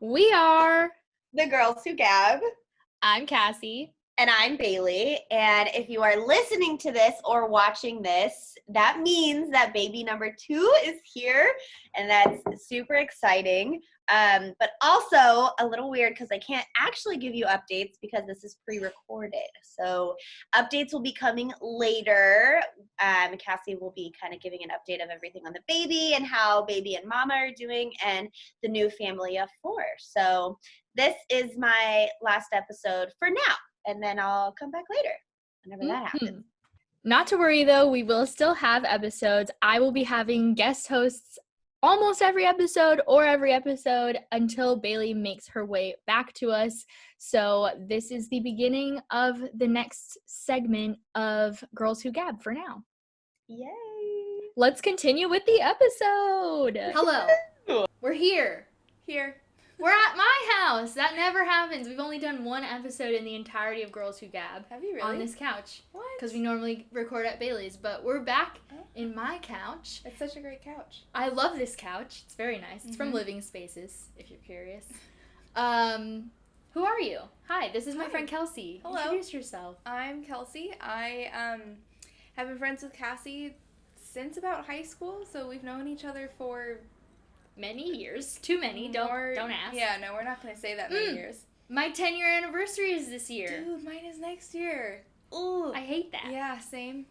We are the Girls Who Gab. I'm Kassie. And I'm Bayley. And if you are listening to this or watching this, that means that baby number 2 is here. And that's super exciting. But also a little weird because I can't actually give you updates because this is pre-recorded. So updates will be coming later. Kassie will be kind of giving an update of everything on the baby and how baby and mama are doing and the new family of 4. So this is my last episode for now. And then I'll come back later whenever that happens. Not to worry, though. We will still have episodes. I will be having guest hosts almost every episode until Bayley makes her way back to us. So this is the beginning of the next segment of Girls Who Gab for now. Yay. Let's continue with the episode. Hello. We're here. We're at my house. That never happens. We've only done one episode in the entirety of Girls Who Gab. Have you really? On this couch. What? Because we normally record at Bayley's, but we're back in my couch. It's such a great couch. I love this couch. It's very nice. It's from Living Spaces, if you're curious. Who are you? Hi, this is my friend Kelsey. Hello. Introduce yourself. I'm Kelsey. I have been friends with Kassie since about high school, so we've known each other for many years. Too many. Don't ask. Yeah, no, we're not going to say that many years. My 10-year anniversary is this year. Dude, mine is next year. Ooh. I hate that. Yeah, same.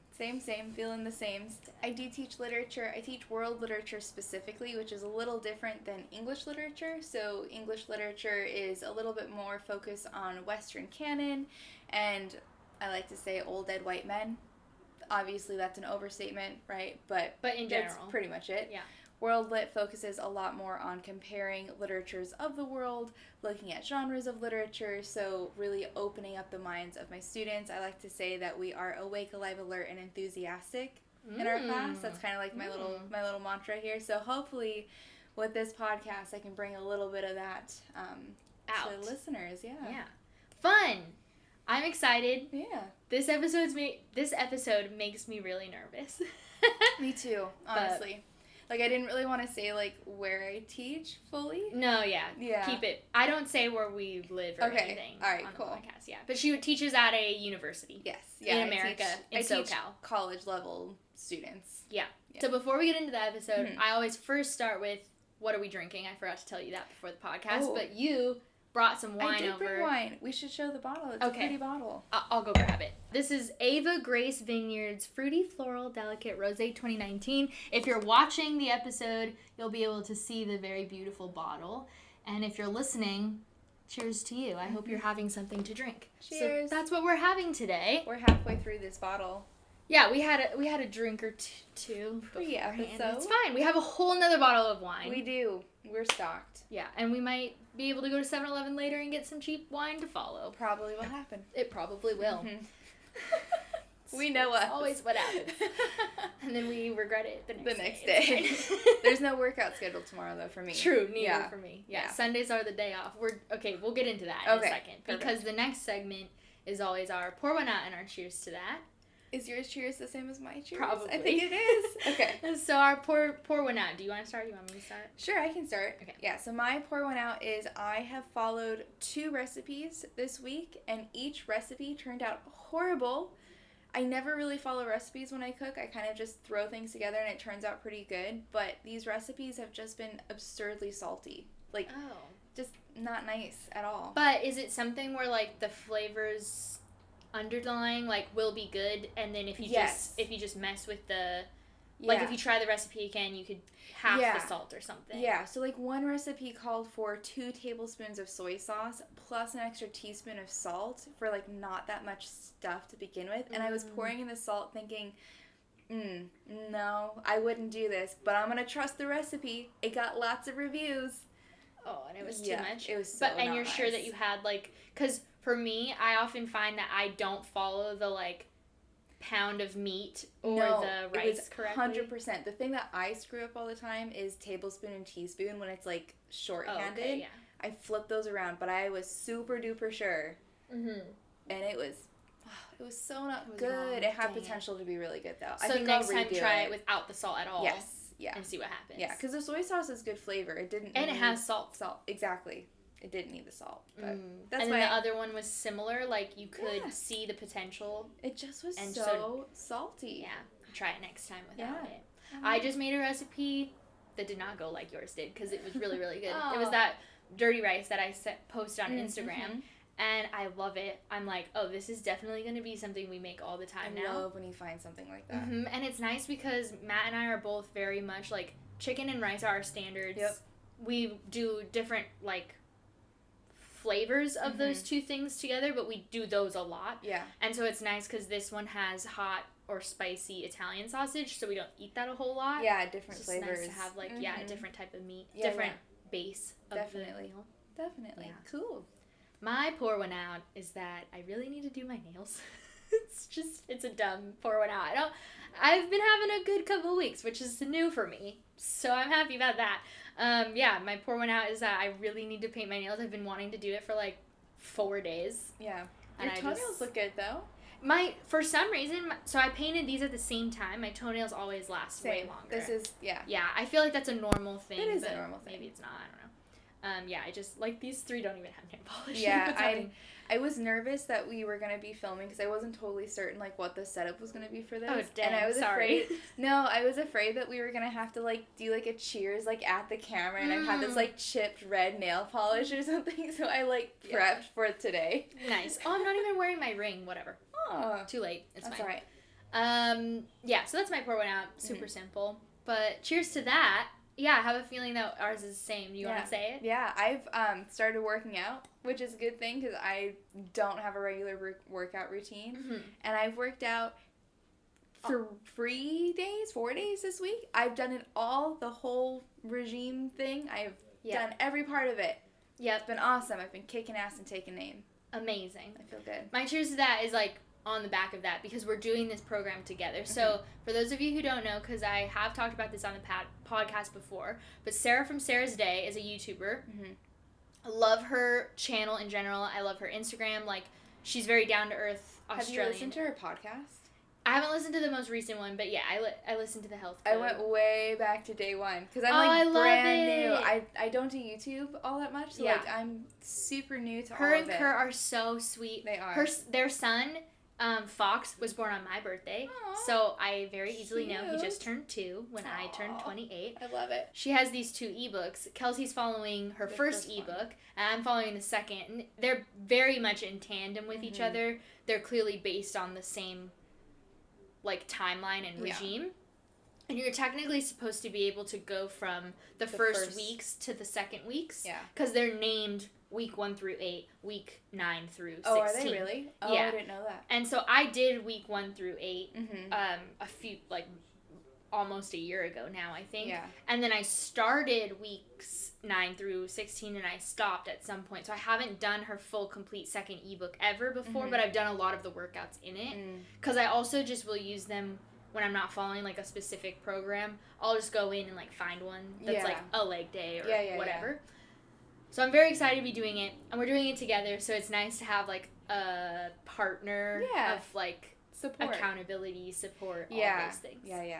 Feeling the same. I do teach literature. I teach world literature specifically, which is a little different than English literature. So English literature is a little bit more focused on Western canon, and I like to say old dead white men. Obviously, that's an overstatement, right? But in general, that's pretty much it. Yeah. World Lit focuses a lot more on comparing literatures of the world, looking at genres of literature, so really opening up the minds of my students. I like to say that we are awake, alive, alert, and enthusiastic in our class. That's kind of like my little mantra here. So hopefully with this podcast, I can bring a little bit of that out to listeners. Yeah. Fun. I'm excited. Yeah. This episode makes me really nervous. Me too, honestly. Like, I didn't really want to say, like, where I teach fully. No, yeah. Keep it. I don't say where we live or anything. All right, on cool. The podcast, yeah. But she teaches at a university. Yes. Yeah. In America, in SoCal. I teach college-level students. Yeah. So before we get into the episode, I always first start with, what are we drinking? I forgot to tell you that before the podcast. But you brought some wine over. I did bring wine. We should show the bottle. It's a pretty bottle. I'll go grab it. This is Ava Grace Vineyards Fruity Floral Delicate Rosé 2019. If you're watching the episode, you'll be able to see the very beautiful bottle. And if you're listening, cheers to you. I hope you're having something to drink. Cheers. So that's what we're having today. We're halfway through this bottle. Yeah, we had a drink or two. Pre-episode. It's fine. We have a whole nother bottle of wine. We do. We're stocked. Yeah, and we might be able to go to 7-Eleven later and get some cheap wine to follow. Probably will happen. It probably will. We know us. Always what happens. And then we regret it the next day. There's no workout scheduled tomorrow, though, for me. True, neither for me. Yeah, Sundays are the day off. We'll get into that in a second. Perfect. Because the next segment is always our pour one out and our cheers to that. Is yours cheers the same as my cheers? Probably. I think it is. Okay. So our pour one out. Do you want to start? Do you want me to start? Sure, I can start. Okay. Yeah, so my pour one out is I have followed 2 recipes this week, and each recipe turned out horrible. I never really follow recipes when I cook. I kind of just throw things together, and it turns out pretty good. But these recipes have just been absurdly salty. Like, just not nice at all. But is it something where, like, the flavors underlying will be good, and then if you just mess with the if you try the recipe again, you could half the salt or something. Yeah, so one recipe called for 2 tablespoons of soy sauce plus an extra teaspoon of salt for not that much stuff to begin with, and I was pouring in the salt thinking, no, I wouldn't do this, but I'm gonna trust the recipe. It got lots of reviews. Oh, and it was too much. It was so and you're sure that you had because for me, I often find that I don't follow the pound of meat or the rice correctly. 100%. The thing that I screw up all the time is tablespoon and teaspoon when it's shorthanded. Oh, okay, yeah. I flip those around, but I was super duper sure. And it was so not good. It had potential to be really good though. So I think next I'll time redo try it without the salt at all. Yes. and see what happens. Yeah, because the soy sauce is good flavor. It didn't and it has salt. Exactly. It didn't need the salt. But that's and why then the other one was similar. Like, you could see the potential. It just was so salty. Yeah. Try it next time without it. I just made a recipe that did not go like yours did, because it was really, really good. It was that dirty rice that I posted on Instagram. And I love it. I'm like, oh, this is definitely going to be something we make all the time now. I love when you find something like that. And it's nice because Matt and I are both very much, like, chicken and rice are our standards. Yep. We do different, like, flavors of those two things together, but we do those a lot. Yeah. And so it's nice because this one has hot or spicy Italian sausage, so we don't eat that a whole lot. Yeah, different it's flavors. Nice to have, like, a different type of meat. Yeah, different base of the meal. Definitely. Yeah. Cool. My pour one out is that I really need to do my nails. It's a dumb pour one out. I've been having a good couple of weeks, which is new for me, so I'm happy about that. My pour one out is that I really need to paint my nails. I've been wanting to do it for like 4 days. Yeah. And Your toenails look good though. For some reason, so I painted these at the same time. My toenails always last way longer. This is, yeah. Yeah, I feel like that's a normal thing. It is a normal thing. Maybe it's not, I don't know. I just, like, these 3 don't even have nail polish. Yeah, I was nervous that we were going to be filming because I wasn't totally certain, like, what the setup was going to be for this. Oh, dang, and I was sorry. I was afraid that we were going to have to, like, do, like, a cheers, like, at the camera, and I had this, like, chipped red nail polish or something, so I, like, prepped for today. Nice. Oh, I'm not even wearing my ring, whatever. Oh. Too late. It's that's fine. All right. So that's my pour one out. Super simple. But cheers to that. Yeah, I have a feeling that ours is the same. Do you want to say it? Yeah, I've started working out, which is a good thing because I don't have a regular workout routine. And I've worked out for 4 days this week. I've done it all, the whole regime thing. I've done every part of it. Yep. It's been awesome. I've been kicking ass and taking name. Amazing. I feel good. My cheers to that is, like, on the back of that because we're doing this program together. So for those of you who don't know, because I have talked about this on the podcast before, but Sarah from Sarah's Day is a YouTuber. I love her channel in general. I love her Instagram. Like, she's very down to earth Australian. Have you listened to her podcast? I haven't listened to the most recent one, but yeah, I listened to the health code. I went way back to day one because I'm brand new. I don't do YouTube all that much, so like I'm super new to all of it. Her and Kurt are so sweet. They are. Their son, Fox, was born on my birthday. Aww, so I very easily know he just turned 2 when I turned 28. I love it. She has these 2 ebooks. Kelsey's following her first ebook, and I'm following the second. And they're very much in tandem with each other. They're clearly based on the same, like, timeline and regime. And you're technically supposed to be able to go from the first weeks to the second weeks. Yeah. Because they're named week 1 through 8, week 9 through 16. Oh, are they really? Oh, yeah. I didn't know that. And so I did week 1 through 8 a few, like, almost a year ago now, I think. Yeah. And then I started weeks 9 through 16 and I stopped at some point. So I haven't done her full complete second ebook ever before, but I've done a lot of the workouts in it. Because I also just will use them when I'm not following, like, a specific program. I'll just go in and, like, find one that's, like, a leg day or whatever. Yeah. So I'm very excited to be doing it, and we're doing it together, so it's nice to have, like, a partner of, like, support, accountability, support, all those things. Yeah.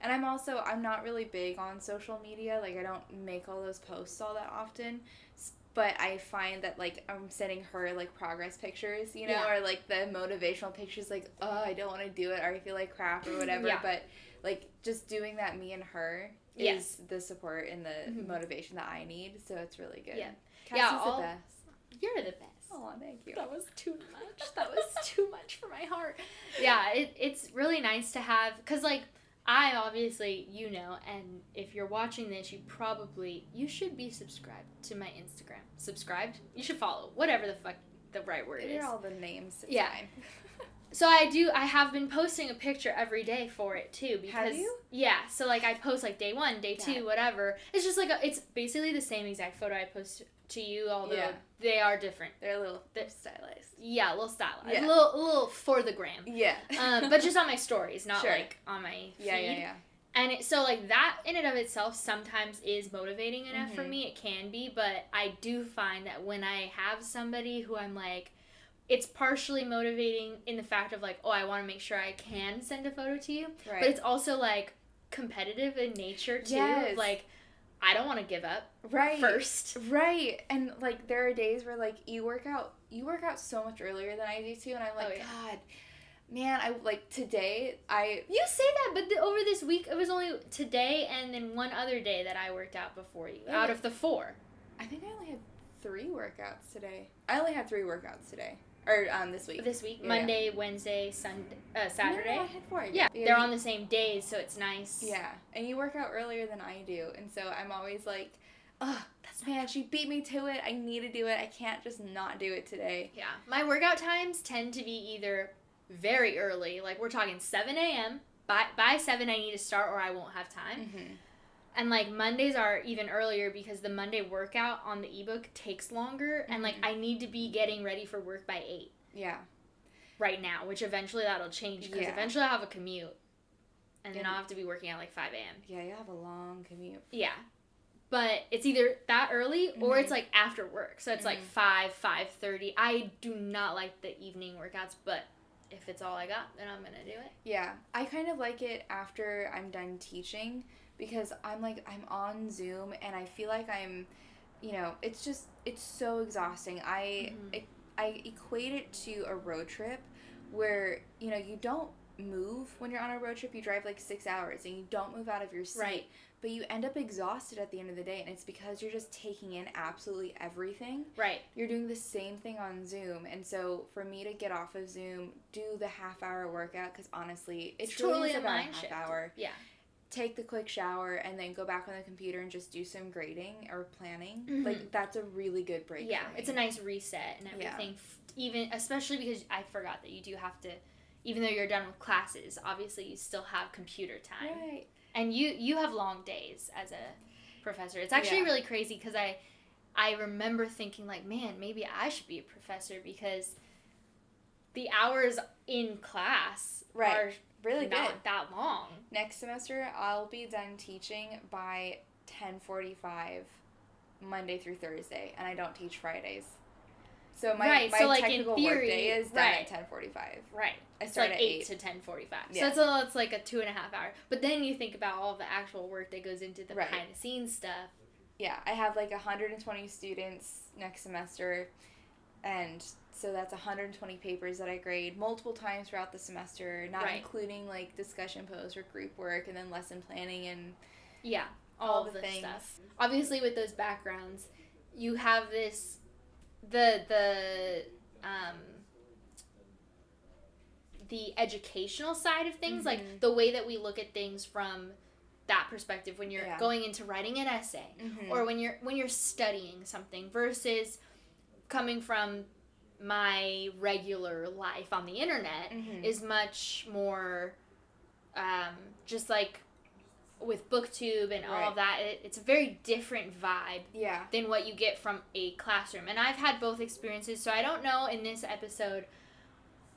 And I'm not really big on social media. Like, I don't make all those posts all that often. But I find that, like, I'm sending her, like, progress pictures, you know, or, like, the motivational pictures, like, oh, I don't want to do it, or I feel like crap, or whatever. But, like, just doing that, me and her, is the support and the motivation that I need. So it's really good. Yeah. Cassie's the best. You're the best. Oh, thank you. That was too much. That was too much for my heart. Yeah, it's really nice to have, because, like, I obviously, you know, and if you're watching this, you should be subscribed to my Instagram. Subscribed? You should follow. Whatever the fuck the right word is. They're all the names. It's fine. So I have been posting a picture every day for it, too. Because, have you? Yeah, so, like, I post, like, day 1, day 2, whatever. It's just, like, it's basically the same exact photo I post to you, although they are different. They're a little stylized. Yeah, a little stylized. Yeah. A little for the gram. Yeah. But just on my stories, not, like, on my feed. Yeah. And so, like, that in and of itself sometimes is motivating enough for me. It can be, but I do find that when I have somebody who I'm, like, it's partially motivating in the fact of, like, oh, I want to make sure I can send a photo to you. Right. But it's also, like, competitive in nature too. Yes. Like, I don't want to give up Right. first. Right. And like there are days where like you work out so much earlier than I do too, and I'm like, Oh, yeah. God, man, I like today You say that, but over this week it was only today and then one other day that I worked out before you. Out of the 4. I think I only had 3 workouts today. I only had 3 workouts today. Or this week. This week, Yeah, Monday, Wednesday, Saturday. No, I had 4. Yeah, they're on the same days, so it's nice. Yeah, and you work out earlier than I do, and so I'm always like, oh, man, she beat me to it. I need to do it. I can't just not do it today. Yeah, my workout times tend to be either very early, like we're talking 7 a.m. By 7 I need to start or I won't have time. Mm-hmm. And like Mondays are even earlier because the Monday workout on the ebook takes longer, and like I need to be getting ready for work by 8. Yeah. Right now, which eventually that'll change because eventually I'll have a commute, and then I'll have to be working at like 5 a.m. Yeah, you have a long commute. Yeah, but it's either that early or it's like after work, so it's like 5:30. I do not like the evening workouts, but if it's all I got, then I'm gonna do it. Yeah, I kind of like it after I'm done teaching because I'm on Zoom and I feel like I'm, it's so exhausting. I equate it to a road trip where, you don't move when you're on a road trip. You drive like 6 hours and you don't move out of your seat. Right. But you end up exhausted at the end of the day, and it's because you're just taking in absolutely everything. Right. You're doing the same thing on Zoom, and so for me to get off of Zoom, do the half-hour workout, because honestly, it's totally about a half hour. Yeah. Take the quick shower, and then go back on the computer and just do some grading or planning. Mm-hmm. Like, that's a really good break Yeah, for me. it's a nice reset and everything. Even, especially because I forgot that you do have to, even though you're done with classes, obviously you still have computer time. Right. And you have long days as a professor. It's actually really crazy because I remember thinking like, man, maybe I should be a professor because the hours in class are really not that long. Next semester, I'll be done teaching by 10:45 Monday through Thursday, and I don't teach Fridays. So my technical workday is done at 10:45. Right. I start like at 8 to 10:45. Yeah. So it's like a 2.5 hour. But then you think about all the actual work that goes into the behind the scenes stuff. Yeah, I have like 120 students next semester, and so that's 120 papers that I grade multiple times throughout the semester, not including like discussion posts or group work and then lesson planning and all the things. Stuff. Obviously with those backgrounds, you have this the educational side of things, like the way that we look at things from that perspective when you're going into writing an essay or when you're studying something versus coming from my regular life on the internet is much more just like with BookTube and all of that. It's a very different vibe than what you get from a classroom. And I've had both experiences, so I don't know in this episode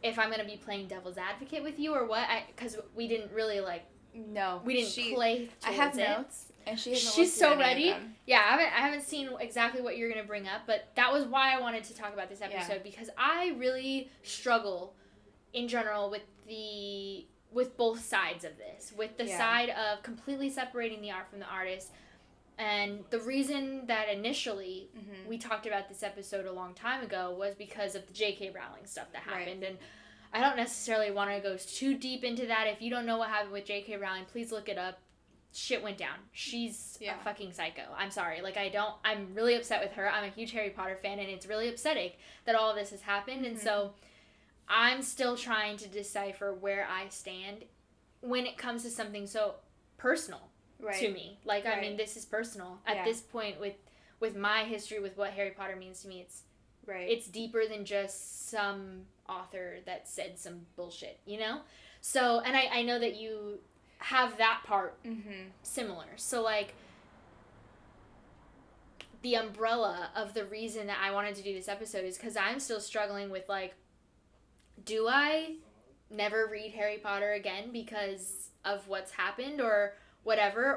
if I'm going to be playing devil's advocate with you or what, because we didn't really we didn't play towards I have it. Notes, and she's so ready. Yeah, I haven't seen exactly what you're going to bring up, but that was why I wanted to talk about this episode because I really struggle in general with both sides of this, with the side of completely separating the art from the artist. And the reason that initially we talked about this episode a long time ago was because of the JK Rowling stuff that happened. And I don't necessarily want to go too deep into that. If you don't know what happened with JK Rowling, please look it up. Shit went down. She's a fucking psycho. I'm sorry. I'm really upset with her. I'm a huge Harry Potter fan, and it's really upsetting that all of this has happened. And so I'm still trying to decipher where I stand when it comes to something so personal to me. I mean, this is personal. At this point, with my history, with what Harry Potter means to me, it's deeper than just some author that said some bullshit, you know? So, and I know that you have that part similar. So, the umbrella of the reason that I wanted to do this episode is because I'm still struggling with, do I never read Harry Potter again because of what's happened or whatever,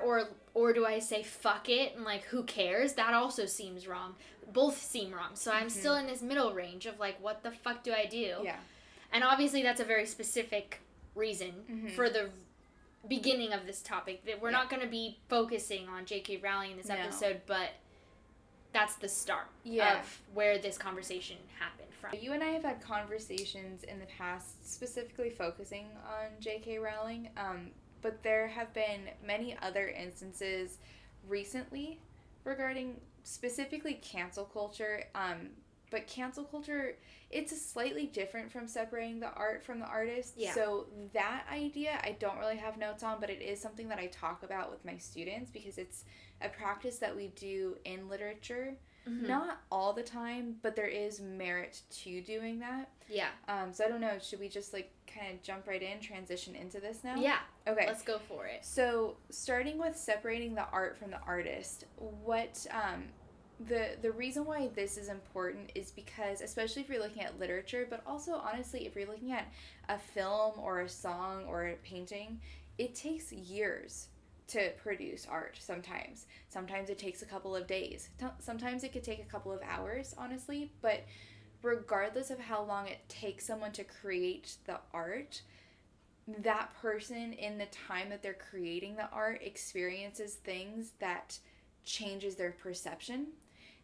or do I say fuck it and who cares? That also seems wrong. Both seem wrong. So I'm still in this middle range of what the fuck do I do? Yeah. And obviously that's a very specific reason for the beginning of this topic. That we're not going to be focusing on JK Rowling in this episode, but that's the start of where this conversation happened from. You and I have had conversations in the past specifically focusing on JK Rowling, but there have been many other instances recently regarding specifically cancel culture. But cancel culture, it's slightly different from separating the art from the artist. Yeah. So that idea I don't really have notes on, but it is something that I talk about with my students because it's a practice that we do in literature. Mm-hmm. Not all the time, but there is merit to doing that. Yeah. So I don't know, should we just kind of jump right in, transition into this now? Yeah. Okay. Let's go for it. So starting with separating the art from the artist, what the reason why this is important is because, especially if you're looking at literature, but also honestly if you're looking at a film or a song or a painting, it takes years to produce art sometimes. Sometimes it takes a couple of days. Sometimes it could take a couple of hours, honestly, but regardless of how long it takes someone to create the art, that person in the time that they're creating the art experiences things that changes their perception.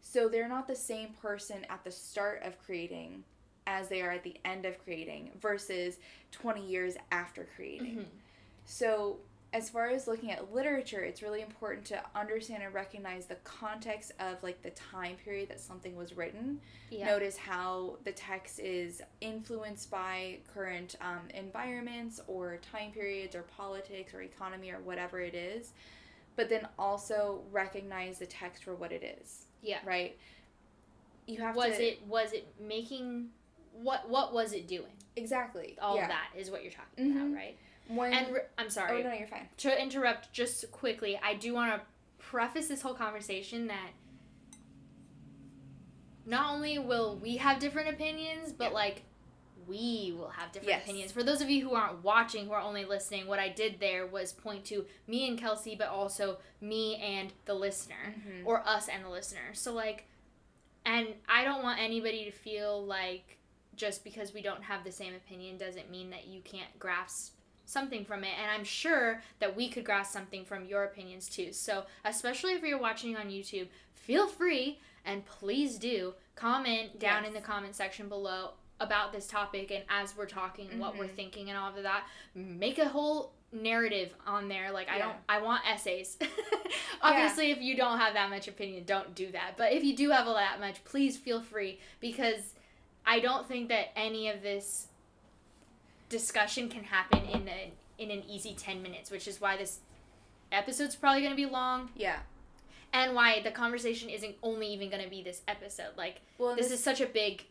So they're not the same person at the start of creating as they are at the end of creating versus 20 years after creating. Mm-hmm. So as far as looking at literature, it's really important to understand and recognize the context of the time period that something was written. Yeah. Notice how the text is influenced by current environments or time periods or politics or economy or whatever it is. But then also recognize the text for what it is. Yeah. Right? You have was it making what was it doing? Exactly. All of that is what you're talking about, right? I'm sorry. Oh, no, you're fine. To interrupt just quickly, I do want to preface this whole conversation that not only will we have different opinions, but we will have different opinions. For those of you who aren't watching, who are only listening, what I did there was point to me and Kelsey, but also me and the listener, or us and the listener. So, and I don't want anybody to feel like just because we don't have the same opinion doesn't mean that you can't grasp something from it. And I'm sure that we could grasp something from your opinions too. So, especially if you're watching on YouTube, feel free and please do comment down in the comment section below about this topic, and as we're talking, what we're thinking and all of that, make a whole narrative on there. I want essays. Obviously, if you don't have that much opinion, don't do that. But if you do have that much, please feel free, because I don't think that any of this discussion can happen in an easy 10 minutes, which is why this episode's probably going to be long. Yeah. And why the conversation isn't only even going to be this episode. This is such a big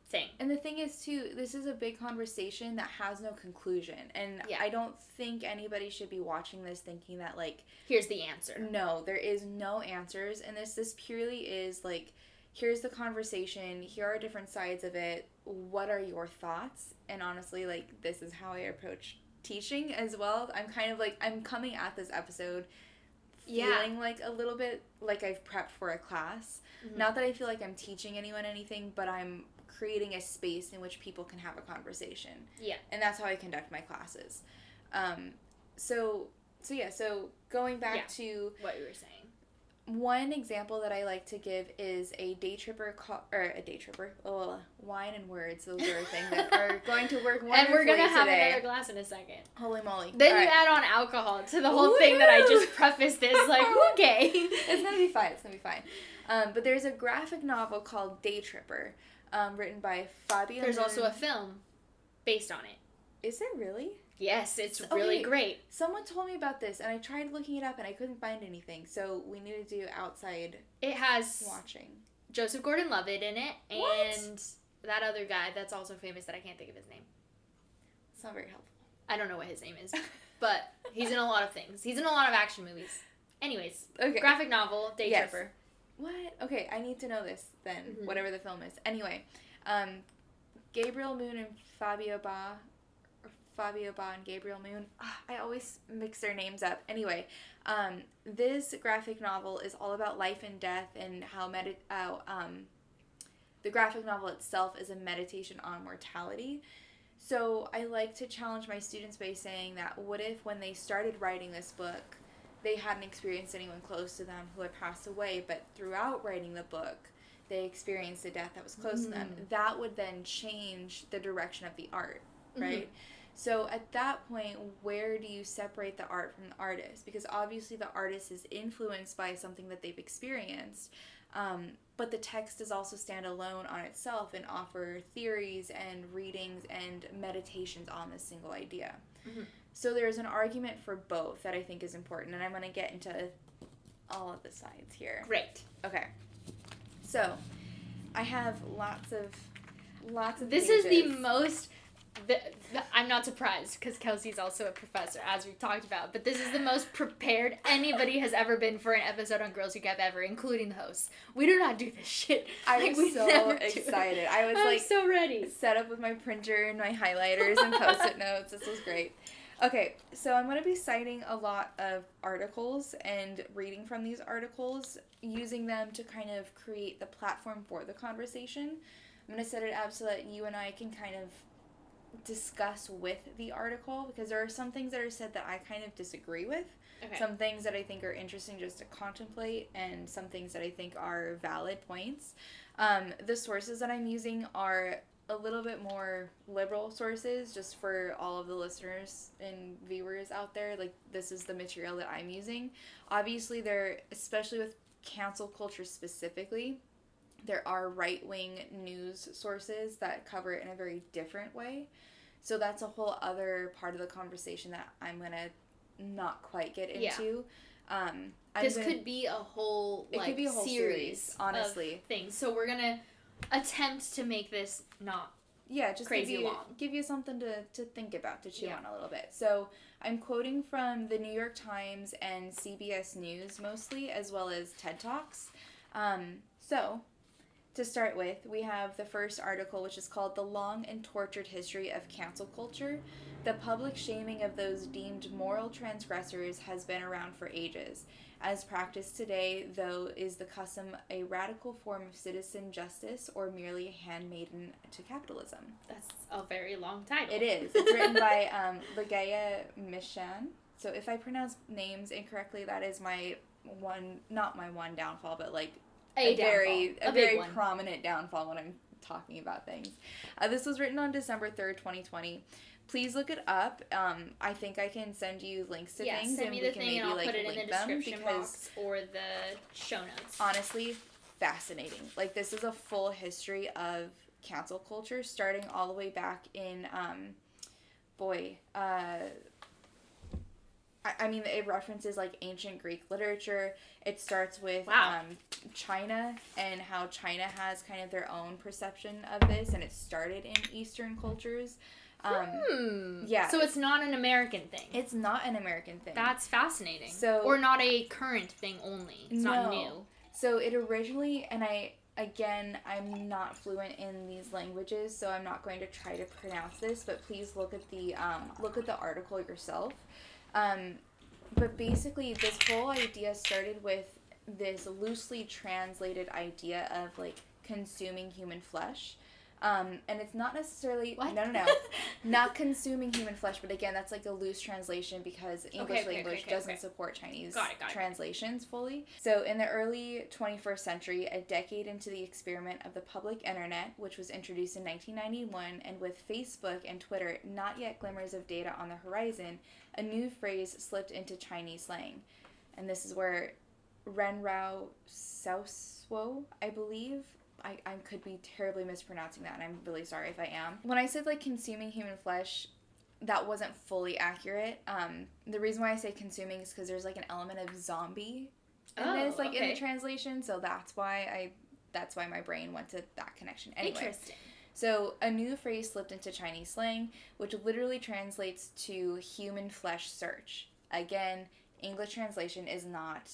thing. And the thing is, too, this is a big conversation that has no conclusion. And I don't think anybody should be watching this thinking that, here's the answer. No, there is no answers. And this purely is, here's the conversation. Here are different sides of it. What are your thoughts? And honestly, this is how I approach teaching as well. I'm kind of, I'm coming at this episode feeling a little bit like I've prepped for a class. Mm-hmm. Not that I feel like I'm teaching anyone anything, but I'm creating a space in which people can have a conversation. Yeah. And that's how I conduct my classes. So going back to what you were saying. One example that I like to give is a day tripper, wine and words. Those are a thing that are going to work wonderfully. And we're going to have today. another glass in a second. Holy moly. Then you add on alcohol to the whole thing that I just prefaced this, okay. It's going to be fine. But there's a graphic novel called Day Tripper, written by Fabio. There's also a film based on it. Is there really? Yes, it's really great. Someone told me about this, and I tried looking it up, and I couldn't find anything. So we need to do outside. It has watching Joseph Gordon-Levitt in it, and that other guy that's also famous that I can't think of his name. It's not very helpful. I don't know what his name is, but he's in a lot of things. He's in a lot of action movies. Anyways, graphic novel, Day Tripper. What? Okay, I need to know this then. Mm-hmm. Whatever the film is. Anyway, Gabriel Moon and Fabio Ba and Gabriel Moon. I always mix their names up. Anyway, this graphic novel is all about life and death and how the graphic novel itself is a meditation on mortality. So I like to challenge my students by saying that what if when they started writing this book, they hadn't experienced anyone close to them who had passed away, but throughout writing the book, they experienced a death that was close to them. That would then change the direction of the art, right? So at that point, where do you separate the art from the artist? Because obviously the artist is influenced by something that they've experienced, but the text does also stand alone on itself and offer theories and readings and meditations on this single idea. So there's an argument for both that I think is important, and I'm going to get into all of the sides here. Great. Okay. So I have lots of This pages. is the most... I'm not surprised because Kelsey's also a professor, as we've talked about, but this is the most prepared anybody has ever been for an episode on Girls Who Gab ever, including the hosts. We do not do this shit. I was so excited. I'm so ready. Set up with my printer and my highlighters and post-it notes. This was great. Okay, so I'm going to be citing a lot of articles and reading from these articles, using them to kind of create the platform for the conversation. I'm going to set it up so that you and I can kind of discuss with the article, because there are some things that are said that I kind of disagree with. Okay. Some things that I think are interesting just to contemplate, and some things that I think are valid points. The sources that I'm using are a little bit more liberal sources, just for all of the listeners and viewers out there. Like, this is the material that I'm using. Obviously, especially with cancel culture specifically, there are right-wing news sources that cover it in a very different way. So that's a whole other part of the conversation that I'm going to not quite get into. This could be a whole, series, honestly, of things. So we're going to attempt to make this not just crazy long. Give you something to think about, to chew on a little bit. So I'm quoting from the New York Times and CBS News mostly, as well as TED Talks. So to start with, we have the first article, which is called "The Long and Tortured History of Cancel Culture. The public shaming of those deemed moral transgressors has been around for ages. As practiced today, though, is the custom a radical form of citizen justice or merely a handmaiden to capitalism?" That's a very long title. It is. It's written by Kassie Mentioned. So if I pronounce names incorrectly, that is not my one downfall, but like a very prominent downfall when I'm talking about things. This was written on December 3rd, 2020. Please look it up. I think I can send you links to things, send and me we the can thing maybe and I'll like put it link in the them, description because box or the show notes. Honestly, fascinating. Like, this is a full history of cancel culture, starting all the way back in I mean, it references like ancient Greek literature. It starts with China, and how China has kind of their own perception of this, and it started in Eastern cultures. Yeah. So it's not an American thing. It's not an American thing. That's fascinating. Or not a current thing only. It's not new. So it originally, and I'm not fluent in these languages, so I'm not going to try to pronounce this, but please look at the article yourself. But basically, this whole idea started with this loosely translated idea of, like, consuming human flesh. And it's not necessarily... What? No. Not consuming human flesh, but again, that's like a loose translation because English language doesn't support Chinese translations fully. So in the early 21st century, a decade into the experiment of the public internet, which was introduced in 1991, and with Facebook and Twitter not yet glimmers of data on the horizon, a new phrase slipped into Chinese slang. And this is where Ren Rao Saoswo, I believe... I could be terribly mispronouncing that, and I'm really sorry if I am. When I said, like, consuming human flesh, that wasn't fully accurate. The reason why I say consuming is because there's, like, an element of zombie in this, like, in the translation, so that's why my brain went to that connection. Anyway. Interesting. So, a new phrase slipped into Chinese slang, which literally translates to human flesh search. Again, English translation is not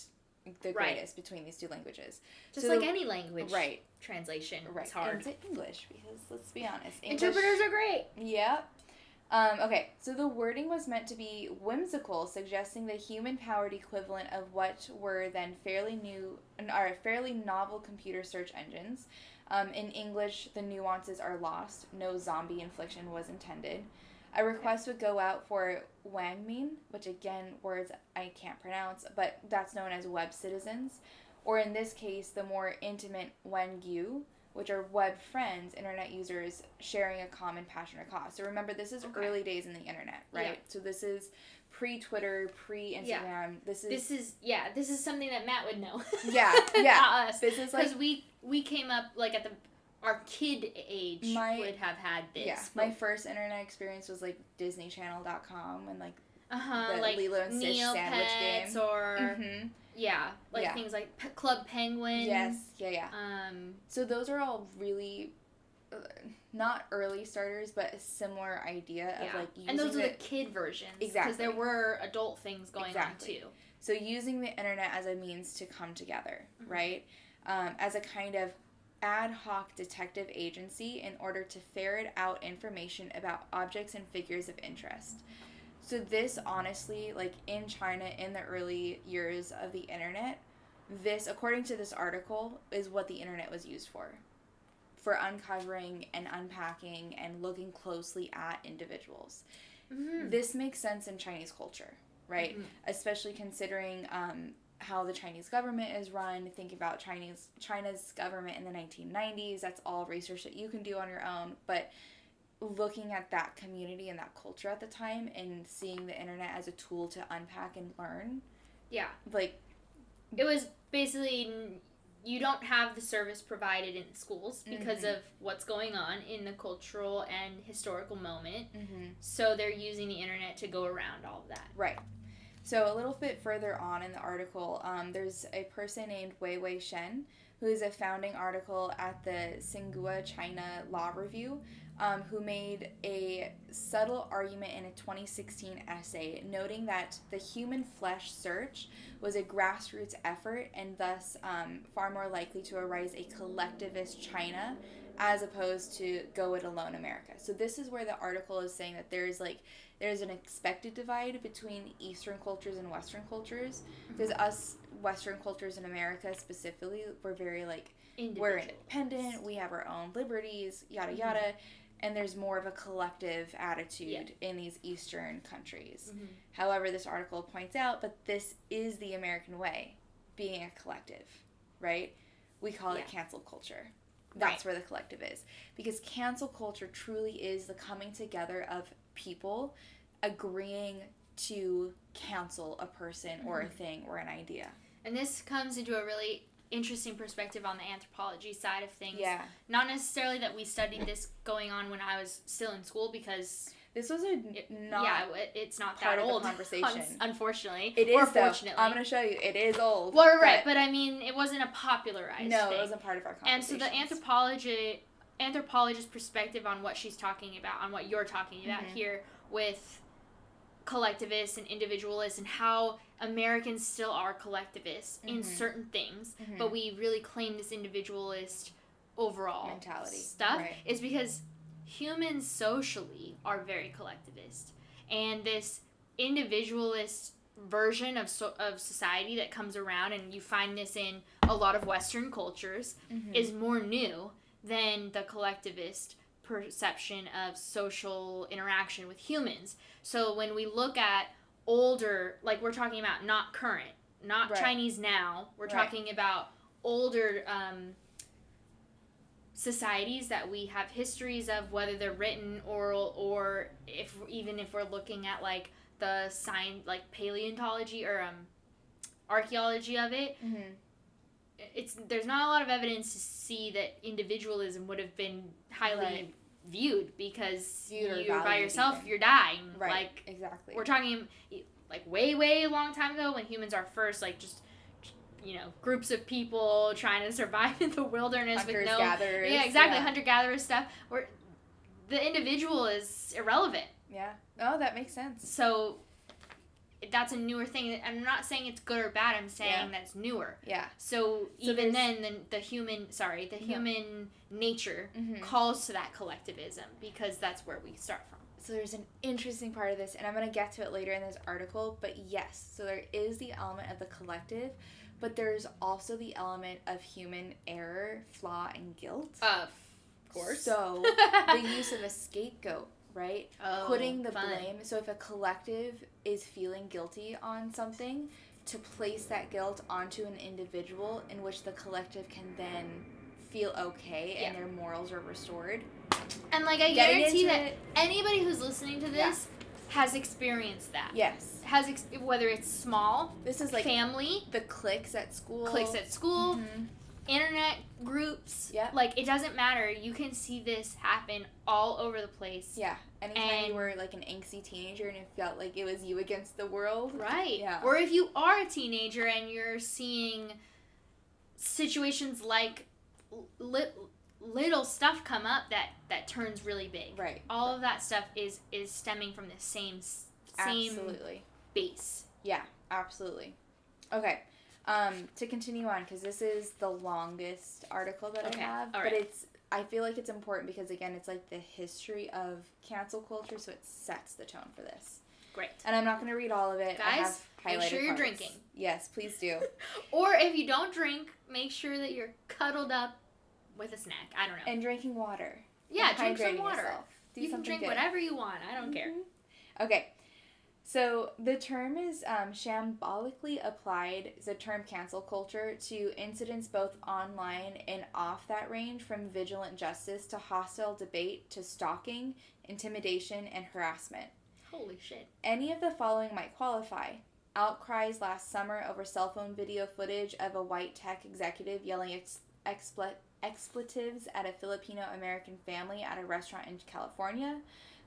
the greatest between these two languages. Just like any language translation is hard. Into English, because let's be honest. Interpreters are great. Yep. Okay, so the wording was meant to be whimsical, suggesting the human-powered equivalent of what were then fairly novel computer search engines. In English, the nuances are lost. No zombie infliction was intended. A request would go out for Wangmin, which again, words I can't pronounce, but that's known as web citizens. Or in this case, the more intimate Wangyu, which are web friends, internet users sharing a common passion or cause. So remember, this is early days in the internet, right? Yeah. So this is pre-Twitter, pre-Instagram. Yeah. This is something that Matt would know. Yeah. Not us. This is like, because we came up like at our kid age would have had this. Yeah. My first internet experience was like DisneyChannel.com and like the like Lilo and Stitch sandwich game. Or things like Club Penguin. Yes. Yeah. So those are all really not early starters, but a similar idea of like using and those are the kid versions. Exactly. Because there were adult things going on too. So using the internet as a means to come together, right? As a kind of ad hoc detective agency in order to ferret out information about objects and figures of interest. So this honestly, like in China in the early years of the internet, this, according to this article, is what the internet was used for uncovering and unpacking and looking closely at individuals. This makes sense in Chinese culture, right? Especially considering how the Chinese government is run. Think about China's government in the 1990s. That's all research that you can do on your own. But looking at that community and that culture at the time and seeing the internet as a tool to unpack and learn. Yeah. Like, it was basically, you don't have the service provided in schools because of what's going on in the cultural and historical moment. So they're using the internet to go around all of that. Right. So a little bit further on in the article, there's a person named Wei Wei Shen, who is a founding article at the Tsinghua China Law Review, who made a subtle argument in a 2016 essay noting that the human flesh search was a grassroots effort and thus far more likely to arise a collectivist China as opposed to go it alone America. So this is where the article is saying that there's an expected divide between Eastern cultures and Western cultures, because us Western cultures in America specifically, we're very we're independent, we have our own liberties, yada yada, and there's more of a collective attitude in these Eastern countries. However, this article points out that this is the American way, being a collective, right? We call it cancel culture. That's where the collective is. Because cancel culture truly is the coming together of people agreeing to cancel a person or a thing or an idea. And this comes into a really interesting perspective on the anthropology side of things. Yeah. Not necessarily that we studied this going on when I was still in school, because this was it's not that old conversation. Unfortunately. It is, or fortunately. I'm going to show you. It is old. Well, right, but I mean, it wasn't a popularized thing. No, it wasn't part of our conversation. And so the anthropologist perspective on what she's talking about, on what you're talking about here with collectivists and individualists, and how Americans still are collectivists in certain things, but we really claim this individualist overall mentality stuff, is because humans socially are very collectivist, and this individualist version of society that comes around, and you find this in a lot of Western cultures, is more new than the collectivist perception of social interaction with humans. So when we look at older, like we're talking about not current, not Chinese now, we're talking about older societies that we have histories of, whether they're written, oral, or if we're looking at like the sign, like paleontology or archaeology of it, there's not a lot of evidence to see that individualism would have been highly viewed, because you're by yourself, you're dying. Like, exactly. We're talking like way, way long time ago, when humans are first just groups of people trying to survive in the wilderness with no gatherers. Yeah, exactly. Hunter-gatherer stuff, where the individual is irrelevant. Yeah. Oh, that makes sense. So that's a newer thing. I'm not saying it's good or bad. I'm saying that's newer. Yeah. So even then the human nature calls to that collectivism, because that's where we start from. So there's an interesting part of this, and I'm going to get to it later in this article, but yes, so there is the element of the collective, but there's also the element of human error, flaw, and guilt. Of course. So the use of a scapegoat, right? Oh, putting the fun. blame. So if a collective is feeling guilty on something, to place that guilt onto an individual in which the collective can then feel okay and their morals are restored. And like I guarantee that anybody who's listening to this has experienced that. Yes. Whether it's small, this is like family, the cliques at school, internet groups. Yeah. Like it doesn't matter. You can see this happen all over the place. Yeah. Anytime you were like an angsty teenager and it felt like it was you against the world. Right. Yeah. Or if you are a teenager and you're seeing situations like little stuff come up that turns really big. Right. All of that stuff is stemming from the same absolutely base. Yeah, absolutely. Okay. To continue on, because this is the longest article that I have, all but right. I feel like it's important because again, it's like the history of cancel culture, so it sets the tone for this. Great. And I'm not going to read all of it. Guys, I have highlighted make sure you're parts. drinking. Yes, please do. Or if you don't drink, make sure that you're cuddled up with a snack. I don't know. And drinking water. Yeah, and drink some water. Yourself. You can drink whatever you want. I don't care. Okay. So the term is shambolically applied, the term cancel culture, to incidents both online and off that range, from vigilant justice to hostile debate to stalking, intimidation, and harassment. Holy shit. Any of the following might qualify. Outcries last summer over cell phone video footage of a white tech executive yelling expletives at a Filipino-American family at a restaurant in California,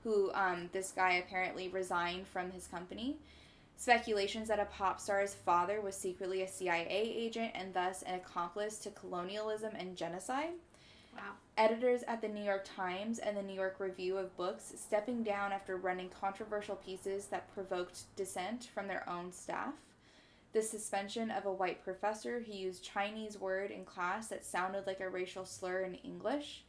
who this guy apparently resigned from his company. Speculations that a pop star's father was secretly a CIA agent and thus an accomplice to colonialism and genocide. Wow. Editors at the New York Times and the New York Review of Books stepping down after running controversial pieces that provoked dissent from their own staff. The suspension of a white professor who used Chinese word in class that sounded like a racial slur in English.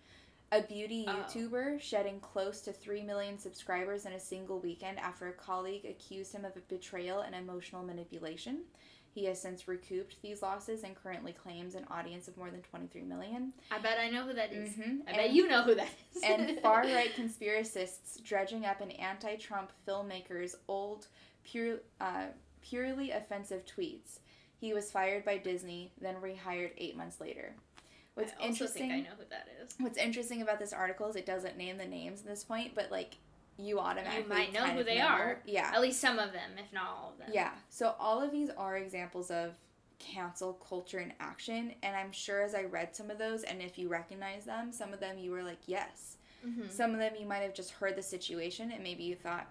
A beauty YouTuber shedding close to 3 million subscribers in a single weekend after a colleague accused him of betrayal and emotional manipulation. He has since recouped these losses and currently claims an audience of more than 23 million. I bet I know who that is. Mm-hmm. I bet you know who that is. And far-right conspiracists dredging up an anti-Trump filmmaker's old, purely offensive tweets. He was fired by Disney, then rehired 8 months later. I also think I know who that is. What's interesting about this article is it doesn't name the names at this point, but like you automatically might know who they are. Yeah. At least some of them, if not all of them. Yeah. So all of these are examples of cancel culture in action, and I'm sure as I read some of those, and if you recognize them, some of them you were like, yes. Mm-hmm. Some of them you might have just heard the situation and maybe you thought,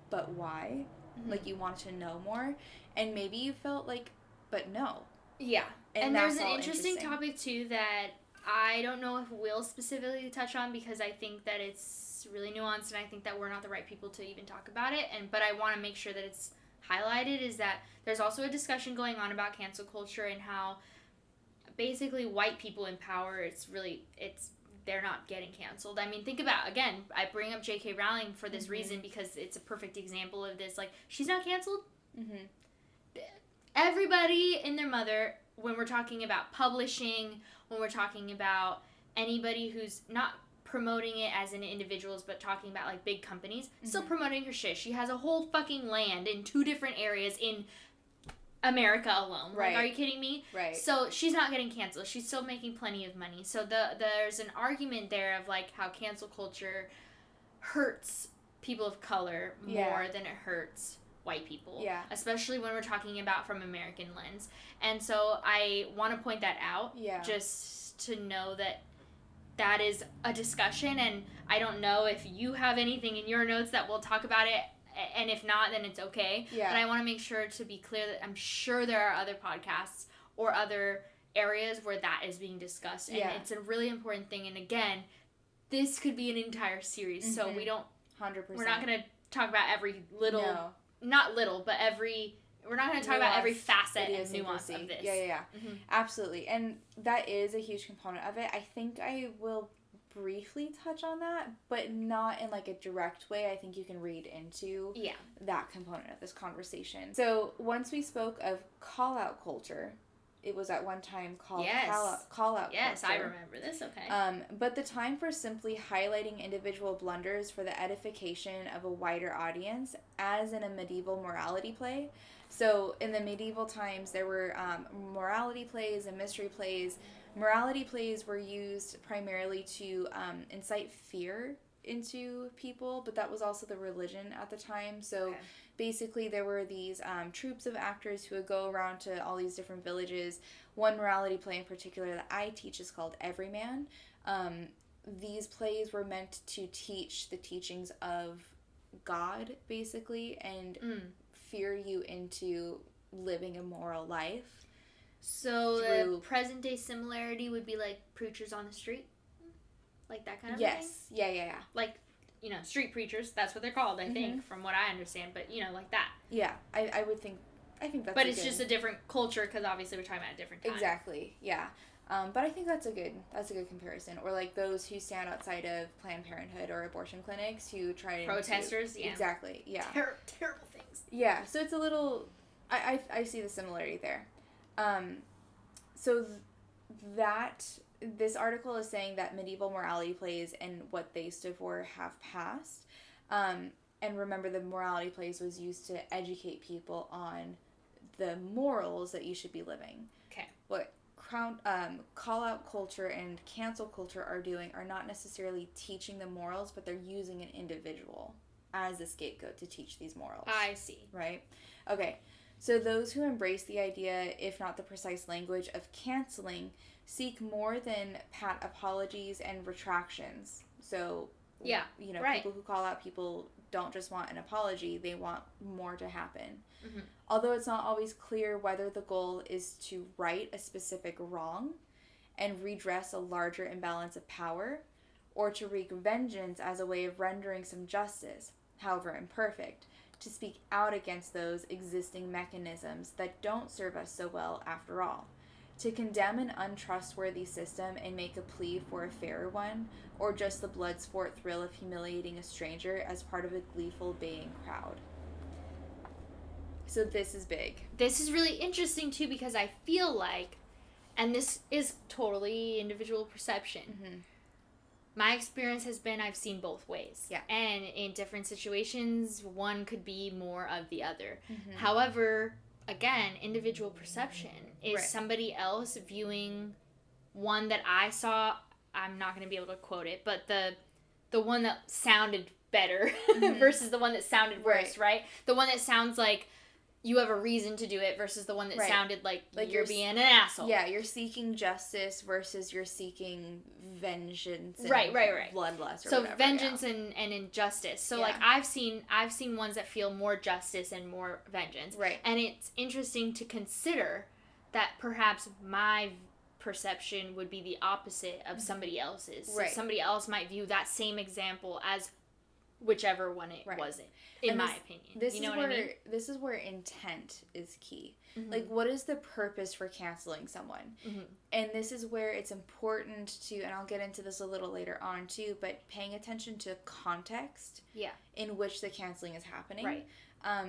but why? Mm-hmm. Like you wanted to know more, and maybe you felt like, but no. Yeah. And there's an interesting topic too that I don't know if we'll specifically touch on because I think that it's really nuanced and I think that we're not the right people to even talk about it. But I want to make sure that it's highlighted, is that there's also a discussion going on about cancel culture and how basically white people in power, they're not getting canceled. I mean, think about, again, I bring up JK Rowling for this reason because it's a perfect example of this. Like, she's not canceled. Mm-hmm. Everybody and their mother, when we're talking about publishing, when we're talking about anybody who's not promoting it as an individuals, but talking about like big companies, still promoting her shit. She has a whole fucking land in 2 different areas in America alone. Right. Like, are you kidding me? Right. So she's not getting canceled. She's still making plenty of money. So there's an argument there of like how cancel culture hurts people of color more than it hurts white people. Yeah. Especially when we're talking about from American lens. And so I want to point that out. Yeah. Just to know that is a discussion, and I don't know if you have anything in your notes that we'll talk about it, and if not, then it's okay. Yeah. But I want to make sure to be clear that I'm sure there are other podcasts or other areas where that is being discussed, and it's a really important thing. And again, this could be an entire series, so we don't 100%. We're not going to talk about every little, not little, but every going to talk about every facet and nuance of this. Yeah. Mm-hmm. Absolutely. And that is a huge component of it. I think I will briefly touch on that, but not in like a direct way. I think you can read into that component of this conversation. So once we spoke of call-out culture, it was at one time called call-out culture. Yes, I remember this, okay. But the time for simply highlighting individual blunders for the edification of a wider audience, as in a medieval morality play. So in the medieval times, there were morality plays and mystery plays. Morality plays were used primarily to incite fear into people, but that was also the religion at the time. So basically there were these troops of actors who would go around to all these different villages. One morality play in particular that I teach is called Everyman. These plays were meant to teach the teachings of God, basically, and fear you into living a moral life. So the present day similarity would be like preachers on the street? Like that kind of thing? Yes. Yeah. Like, you know, street preachers, that's what they're called, I think, from what I understand. But, you know, like that. Yeah, I would think, I think that's But it's just a different culture because obviously we're talking about a different time. Exactly, yeah. But I think that's a good comparison. Or like those who stand outside of Planned Parenthood or abortion clinics who try to... Protesters, yeah. Exactly, yeah. Terrible things. Yeah, so it's a little... I see the similarity there. So this article is saying that medieval morality plays and what they stood for have passed. And remember, the morality plays was used to educate people on the morals that you should be living. Okay. What call-out culture and cancel culture are doing are not necessarily teaching the morals, but they're using an individual as a scapegoat to teach these morals. I see. Right? Okay. So those who embrace the idea, if not the precise language, of canceling seek more than pat apologies and retractions. So, yeah, you know, people who call out people don't just want an apology, they want more to happen. Mm-hmm. Although it's not always clear whether the goal is to right a specific wrong and redress a larger imbalance of power, or to wreak vengeance as a way of rendering some justice, however imperfect, to speak out against those existing mechanisms that don't serve us so well after all, to condemn an untrustworthy system and make a plea for a fairer one, or just the blood sport thrill of humiliating a stranger as part of a gleeful baying crowd. So this is big. This is really interesting too, because I feel like, and this is totally individual perception, my experience has been I've seen both ways. Yeah. And in different situations, one could be more of the other. However, again, individual perception is somebody else viewing one that I saw, I'm not going to be able to quote it, but the one that sounded better versus the one that sounded worse, right? The one that sounds like you have a reason to do it versus the one that sounded like you're being an asshole. Yeah, you're seeking justice versus you're seeking vengeance and bloodlust or so whatever. Vengeance and injustice. So like I've seen ones that feel more justice and more vengeance. Right. And it's interesting to consider that perhaps my perception would be the opposite of somebody else's. So somebody else might view that same example as whichever one it wasn't, in my opinion. You know what I mean? This is where intent is key. Like, what is the purpose for canceling someone? And this is where it's important to, and I'll get into this a little later on too, but paying attention to context in which the canceling is happening. Right.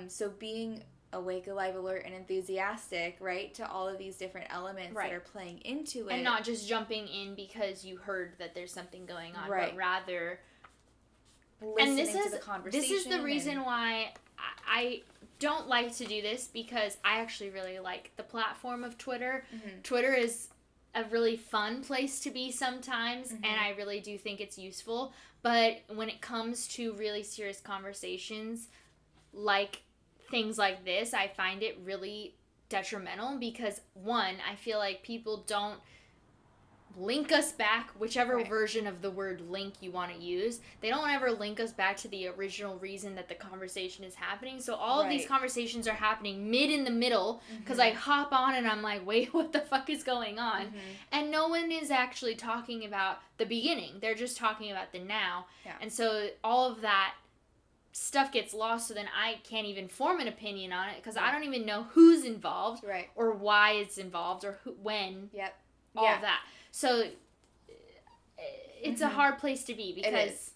So being awake, alive, alert, and enthusiastic, right, to all of these different elements that are playing into it. And not just jumping in because you heard that there's something going on, but rather... listening to the conversation. This is the reason why I don't like to do this, because I actually really like the platform of Twitter. Twitter is a really fun place to be sometimes, and I really do think it's useful. But when it comes to really serious conversations, like things like this, I find it really detrimental because, one, I feel like people don't link us back, whichever version of the word link you want to use. They don't ever link us back to the original reason that the conversation is happening. So all of these conversations are happening in the middle, because I hop on and I'm like, wait, what the fuck is going on? And no one is actually talking about the beginning. They're just talking about the now. And so all of that stuff gets lost, so then I can't even form an opinion on it because I don't even know who's involved, Right. or why it's involved, or who, when. Yep. All of that. So it's a hard place to be because it is.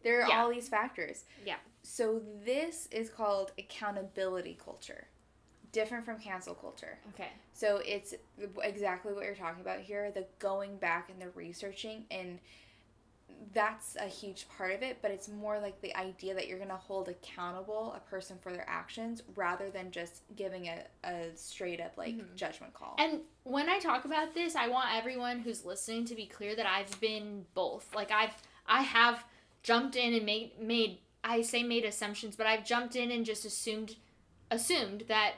There are all these factors. Yeah. So this is called accountability culture. Different from cancel culture. Okay. So it's exactly what you're talking about here, the going back and the researching, and that's a huge part of it, but it's more like the idea that you're going to hold accountable a person for their actions rather than just giving a straight up judgment call. And when I talk about this, I want everyone who's listening to be clear that I've been both. Like I have jumped in and made assumptions, but I've jumped in and just assumed that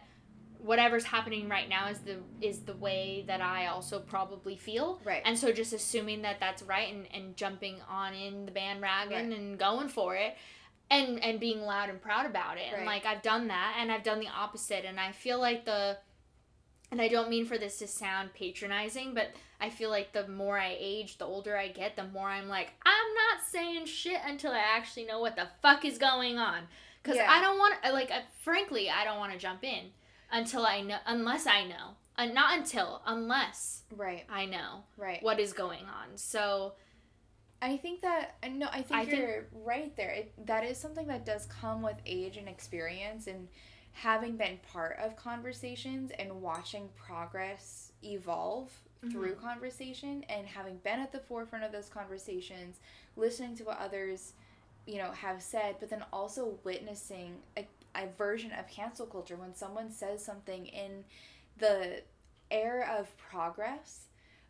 whatever's happening right now is the way that I also probably feel. Right. And so just assuming that that's right and jumping on in the bandwagon and going for it and being loud and proud about it. And I've done that, and I've done the opposite, and I feel like and I don't mean for this to sound patronizing, but I feel like the more I age, the older I get, the more I'm like, I'm not saying shit until I actually know what the fuck is going on. Because I don't want to, frankly, I don't want to jump in until I know, unless I know. Not until, unless I know what is going on. So I think that, no, I think you're right there. That is something that does come with age and experience, and having been part of conversations and watching progress evolve through conversation, and having been at the forefront of those conversations, listening to what others, have said, but then also witnessing a version of cancel culture when someone says something in the era of progress,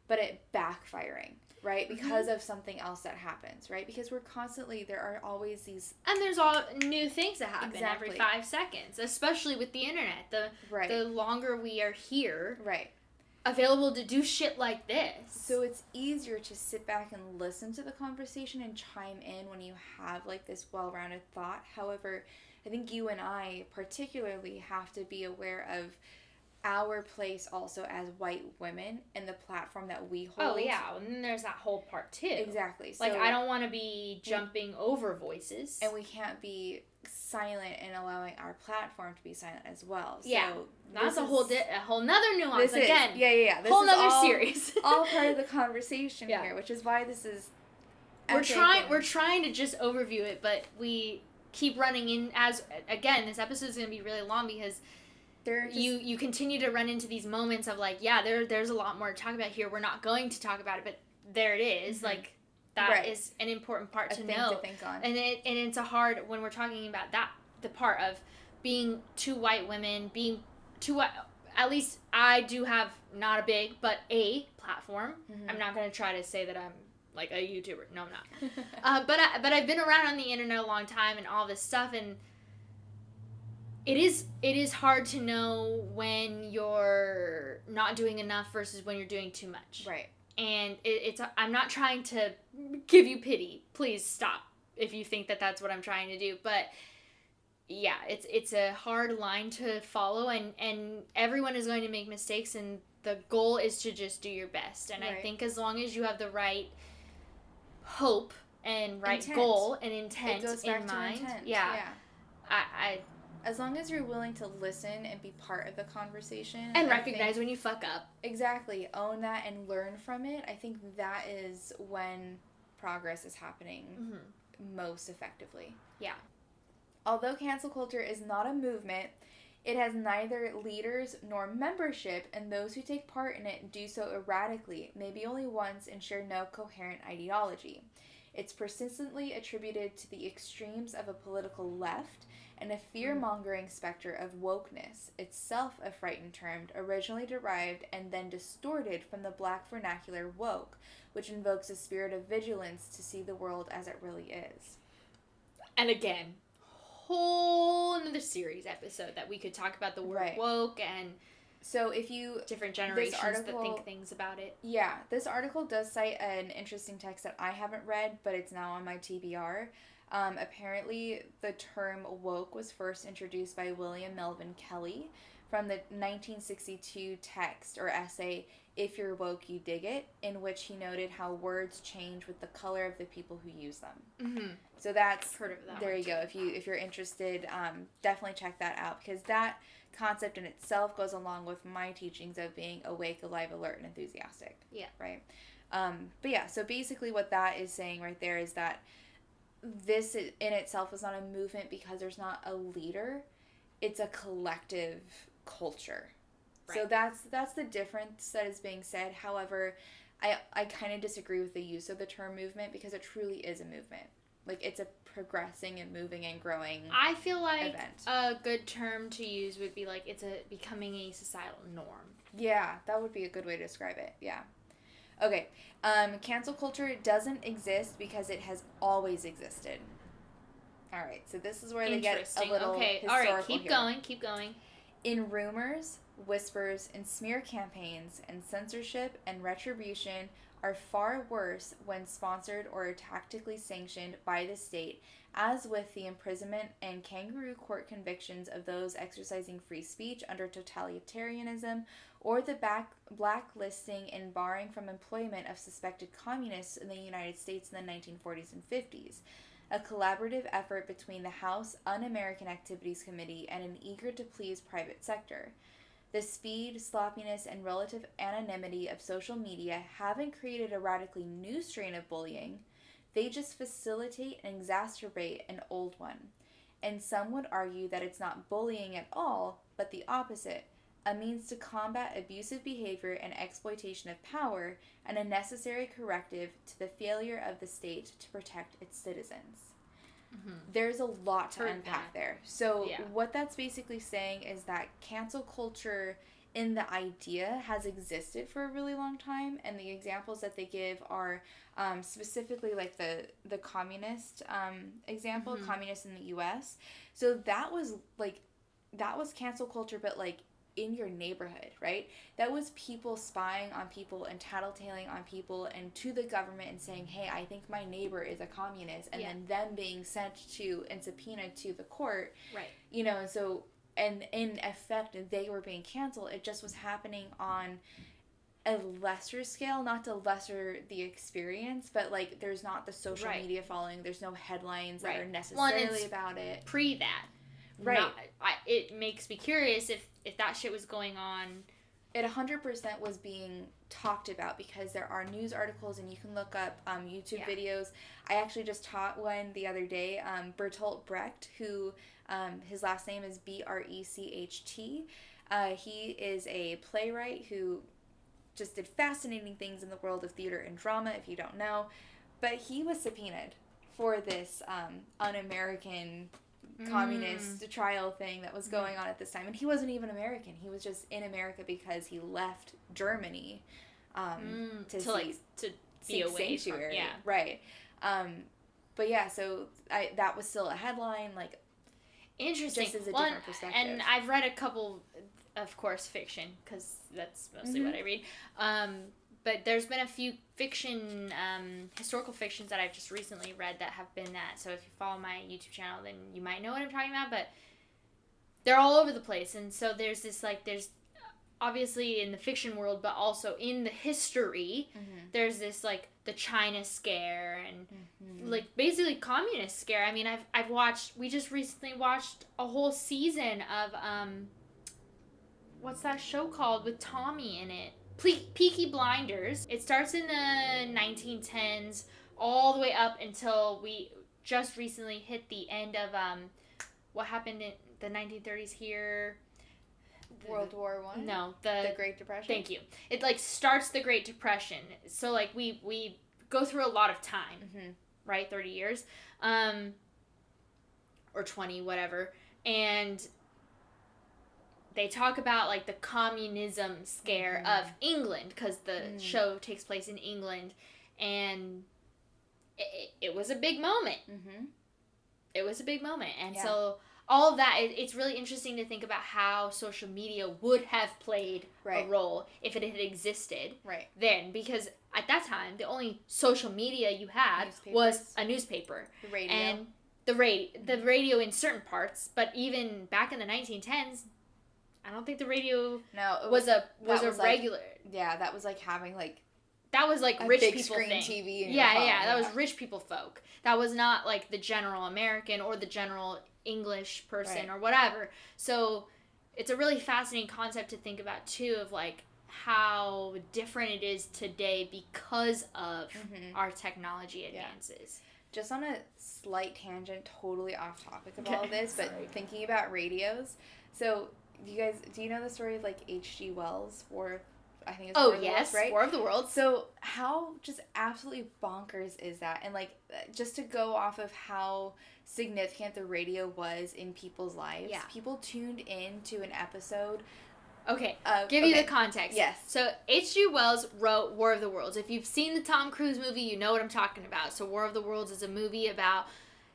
but it backfiring, right? Because of something else that happens, right? Because there are always these... And there's all new things that happen every 5 seconds, especially with the internet. The longer we are here... available to do shit like this. So it's easier to sit back and listen to the conversation and chime in when you have this well-rounded thought. However, I think you and I particularly have to be aware of our place also as white women and the platform that we hold. Oh, yeah. And then there's that whole part, too. Exactly. So, I don't want to be jumping over voices. And we can't be silent and allowing our platform to be silent as well. Yeah. So that's a whole nother nuance. This again. Is, yeah. This whole is nother all, series. all part of the conversation here, which is why this is... We're trying to just overview it, but we keep running in again, this episode is going to be really long because you continue to run into these moments of there's a lot more to talk about here. We're not going to talk about it, but there it is. That is an important part to know. To think on. And it's a hard, when we're talking about the part of being two white women, being two white, at least I do have not a big, but a platform. I'm not going to try to say that I'm a YouTuber. No, I'm not. But I've been around on the internet a long time and all this stuff, and it is hard to know when you're not doing enough versus when you're doing too much. Right. And I'm not trying to give you pity. Please stop if you think that that's what I'm trying to do. But yeah, it's a hard line to follow, and everyone is going to make mistakes, and the goal is to just do your best. And I think as long as you have the right hope and goal and intent in mind, I as long as you're willing to listen and be part of the conversation and recognize when you fuck up. Exactly. Own that and learn from it. I think that is when progress is happening most effectively. Yeah. Although cancel culture is not a movement, it has neither leaders nor membership, and those who take part in it do so erratically, maybe only once, and share no coherent ideology. It's persistently attributed to the extremes of a political left and a fear-mongering specter of wokeness, itself a frightened term originally derived and then distorted from the Black vernacular woke, which invokes a spirit of vigilance to see the world as it really is. And again, whole another series episode that we could talk about the word woke and so if you different generations that think things about it. Yeah, this article does cite an interesting text that I haven't read, but it's now on my TBR. Apparently, the term woke was first introduced by William Melvin Kelly from the 1962 text or essay, If You're Woke, You Dig It, in which he noted how words change with the color of the people who use them. Mm-hmm. So that's, I've heard of that. there you go. If you're interested, definitely check that out, because that concept in itself goes along with my teachings of being awake, alive, alert, and enthusiastic. Yeah. Right? But yeah, so basically what that is saying right there is that this in itself is not a movement because there's not a leader. It's a collective culture. Right. So that's the difference that is being said. However, I kind of disagree with the use of the term movement, because it truly is a movement. Like, it's a progressing and moving and growing I feel like event. A good term to use would be like it's becoming a societal norm. Yeah, that would be a good way to describe it. Yeah. Okay. Cancel culture doesn't exist because it has always existed. All right. So this is where they get a little historical. All right. Keep here. going. In rumors, whispers, and smear campaigns, and censorship and retribution are far worse when sponsored or tactically sanctioned by the state, as with the imprisonment and kangaroo court convictions of those exercising free speech under totalitarianism, or the blacklisting and barring from employment of suspected communists in the United States in the 1940s and 50s. A collaborative effort between the House Un-American Activities Committee and an eager-to-please private sector. The speed, sloppiness, and relative anonymity of social media haven't created a radically new strain of bullying. They just facilitate and exacerbate an old one. And some would argue that it's not bullying at all, but the opposite, a means to combat abusive behavior and exploitation of power, and a necessary corrective to the failure of the state to protect its citizens. Mm-hmm. There's a lot to unpack there. So what that's basically saying is that cancel culture in the idea has existed for a really long time, and the examples that they give are specifically like the communist example, mm-hmm. communists in the U.S. So that was cancel culture, but like in your neighborhood, right? That was people spying on people and tattletaling on people and to the government and saying, hey, I think my neighbor is a communist, and then them being sent to and subpoenaed to the court. Right. You know, and so, and in effect, they were being canceled. It just was happening on a lesser scale, not to lesser the experience, but like there's not the social media following, there's no headlines that are necessarily about it. Pre that. Right. It makes me curious if that shit was going on. It 100% was being talked about, because there are news articles and you can look up YouTube videos. I actually just taught one the other day, Bertolt Brecht, who his last name is Brecht. He is a playwright who just did fascinating things in the world of theater and drama, if you don't know. But he was subpoenaed for this un-American communist trial thing that was going on at this time, and he wasn't even American. He was just in America because he left Germany to seek sanctuary. Right. But yeah, so that was still a headline, like, interesting. Just as a different perspective. And I've read a couple, of course, fiction, because that's mostly what I read. But there's been a few historical fictions that I've just recently read that have been that. So if you follow my YouTube channel, then you might know what I'm talking about. But they're all over the place. And so there's obviously in the fiction world, but also in the history, there's this, like, the China scare and, like, basically communist scare. I mean, we just recently watched a whole season of, what's that show called with Tommy in it? Peaky Blinders. It starts in the 1910s all the way up until we just recently hit the end of what happened in the 1930s here. World War I? No, the Great Depression. Thank you. It like starts the Great Depression. So like we go through a lot of time, right? 30 years, or 20, whatever, and they talk about, like, the communism scare of England, because the show takes place in England, and it was a big moment. It was a big moment, and so all of that, it's really interesting to think about how social media would have played a role if it had existed then, because at that time, the only social media you had was a newspaper. The radio. And the radio in certain parts, but even back in the 1910s, I don't think the radio No, was a like, regular. Yeah, that was like having like that was like a rich big people screen thing. TV in yeah, your home. yeah, that was rich people folk. That was not like the general American or the general English person or whatever. So it's a really fascinating concept to think about too, of like how different it is today because of our technology advances. Just on a slight tangent, totally off topic of all of this, but thinking about radios. So, do you know the story of like H.G. Wells, I think it's War of the Worlds, right? War of the Worlds. So, how just absolutely bonkers is that? And like, just to go off of how significant the radio was in people's lives, people tuned in to an episode. Okay, give you the context. Yes. So, H.G. Wells wrote War of the Worlds. If you've seen the Tom Cruise movie, you know what I'm talking about. So, War of the Worlds is a movie about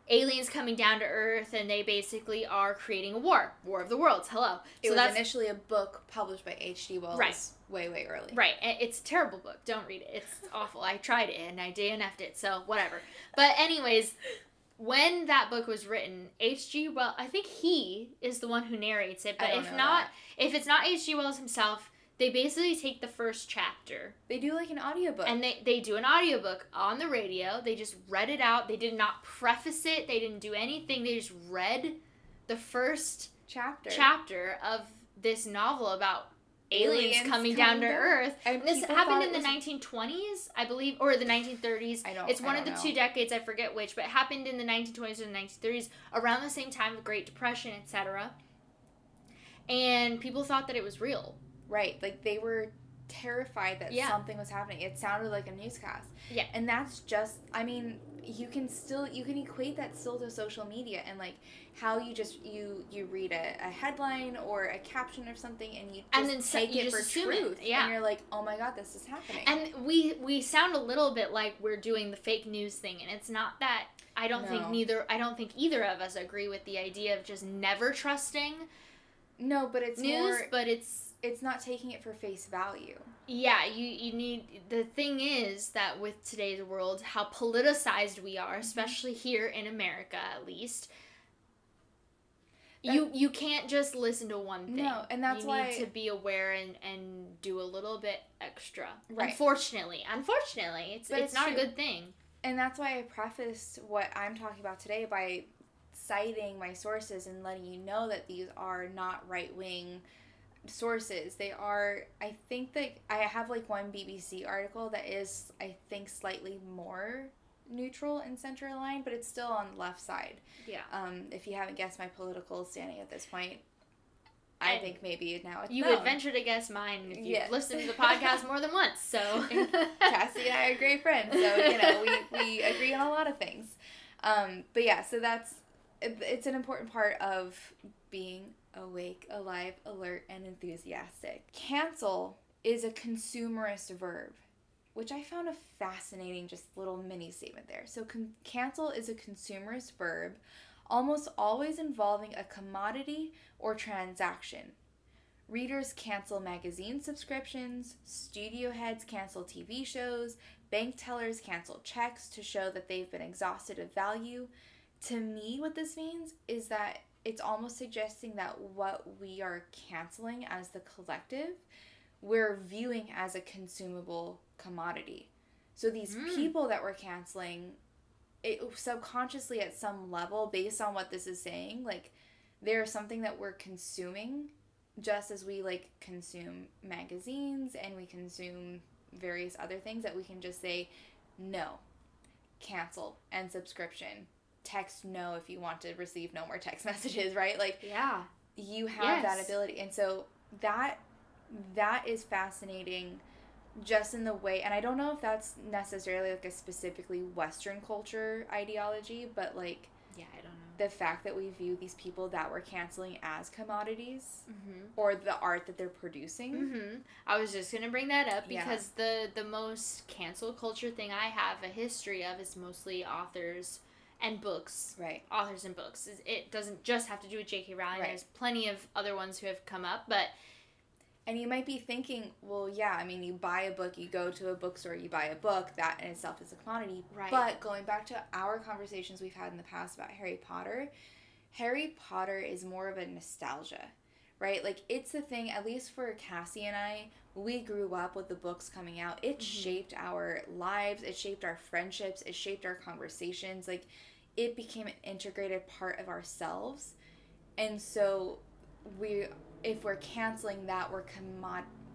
aliens coming down to Earth, and they basically are creating a war. War of the Worlds. Hello. It was initially a book published by H.G. Wells. Right. Way, way early. Right. It's a terrible book. Don't read it. It's awful. I tried it, and I DNF'd it, so whatever. But anyways, when that book was written, H.G. Wells, I think he is the one who narrates it, but if it's not H.G. Wells himself, they basically take the first chapter. They do like an audiobook. And they do an audiobook on the radio. They just read it out. They did not preface it. They didn't do anything. They just read the first chapter of this novel about aliens coming down to Earth. And this happened in the 1920s, I believe, or the 1930s. It's one of the two decades, I forget which, but it happened in the 1920s or the 1930s, around the same time of the Great Depression, etc. And people thought that it was real. Right, like they were terrified that something was happening. It sounded like a newscast. Yeah. And that's just, I mean, you can equate that still to social media, and like how you just you read a headline or a caption or something, and you just take it for truth. Yeah. And you're like, oh my god, this is happening. And we sound a little bit like we're doing the fake news thing, and it's not that. I don't think either of us agree with the idea of just never trusting. No, but it's news, more, but it's not taking it for face value. Yeah, you need, the thing is that with today's world, how politicized we are, especially here in America at least, you can't just listen to one thing. No, and that's why you need to be aware and do a little bit extra. Right. Unfortunately, it's not a good thing. And that's why I prefaced what I'm talking about today by citing my sources and letting you know that these are not right-wing sources. They are, I think that I have like one BBC article that is, I think, slightly more neutral and center aligned, but it's still on the left side. Yeah. If you haven't guessed my political standing at this point, I think maybe now it's you known. would venture to guess mine if you've listened to the podcast more than once. So Kassie and I are great friends, so we agree on a lot of things. But yeah, so it's an important part of being awake, alive, alert, and enthusiastic. Cancel is a consumerist verb, which I found a fascinating just little mini statement there. So cancel is a consumerist verb, almost always involving a commodity or transaction. Readers cancel magazine subscriptions, studio heads cancel TV shows, bank tellers cancel checks to show that they've been exhausted of value. To me, what this means is that it's almost suggesting that what we are canceling as the collective, we're viewing as a consumable commodity. So these people that we're canceling, it subconsciously at some level, based on what this is saying, like they're something that we're consuming, just as we like consume magazines and we consume various other things, that we can just say no, cancel, end subscription. Text no if you want to receive no more text messages, right? Like, yeah, you have that ability. And so that is fascinating just in the way, and I don't know if that's necessarily like a specifically Western culture ideology, but like, yeah, I don't know. The fact that we view these people that we're canceling as commodities, or the art that they're producing. I was just going to bring that up because the most cancel culture thing I have a history of is mostly authors and books. Right. Authors and books. It doesn't just have to do with JK Rowling. Right. There's plenty of other ones who have come up, but... And you might be thinking, well, yeah, I mean, you buy a book, you go to a bookstore, you buy a book, that in itself is a commodity. Right. But going back to our conversations we've had in the past about Harry Potter is more of a nostalgia, right? Like, it's the thing, at least for Kassie and I, we grew up with the books coming out. It shaped our lives. It shaped our friendships. It shaped our conversations. Like, it became an integrated part of ourselves. And so if we're canceling that,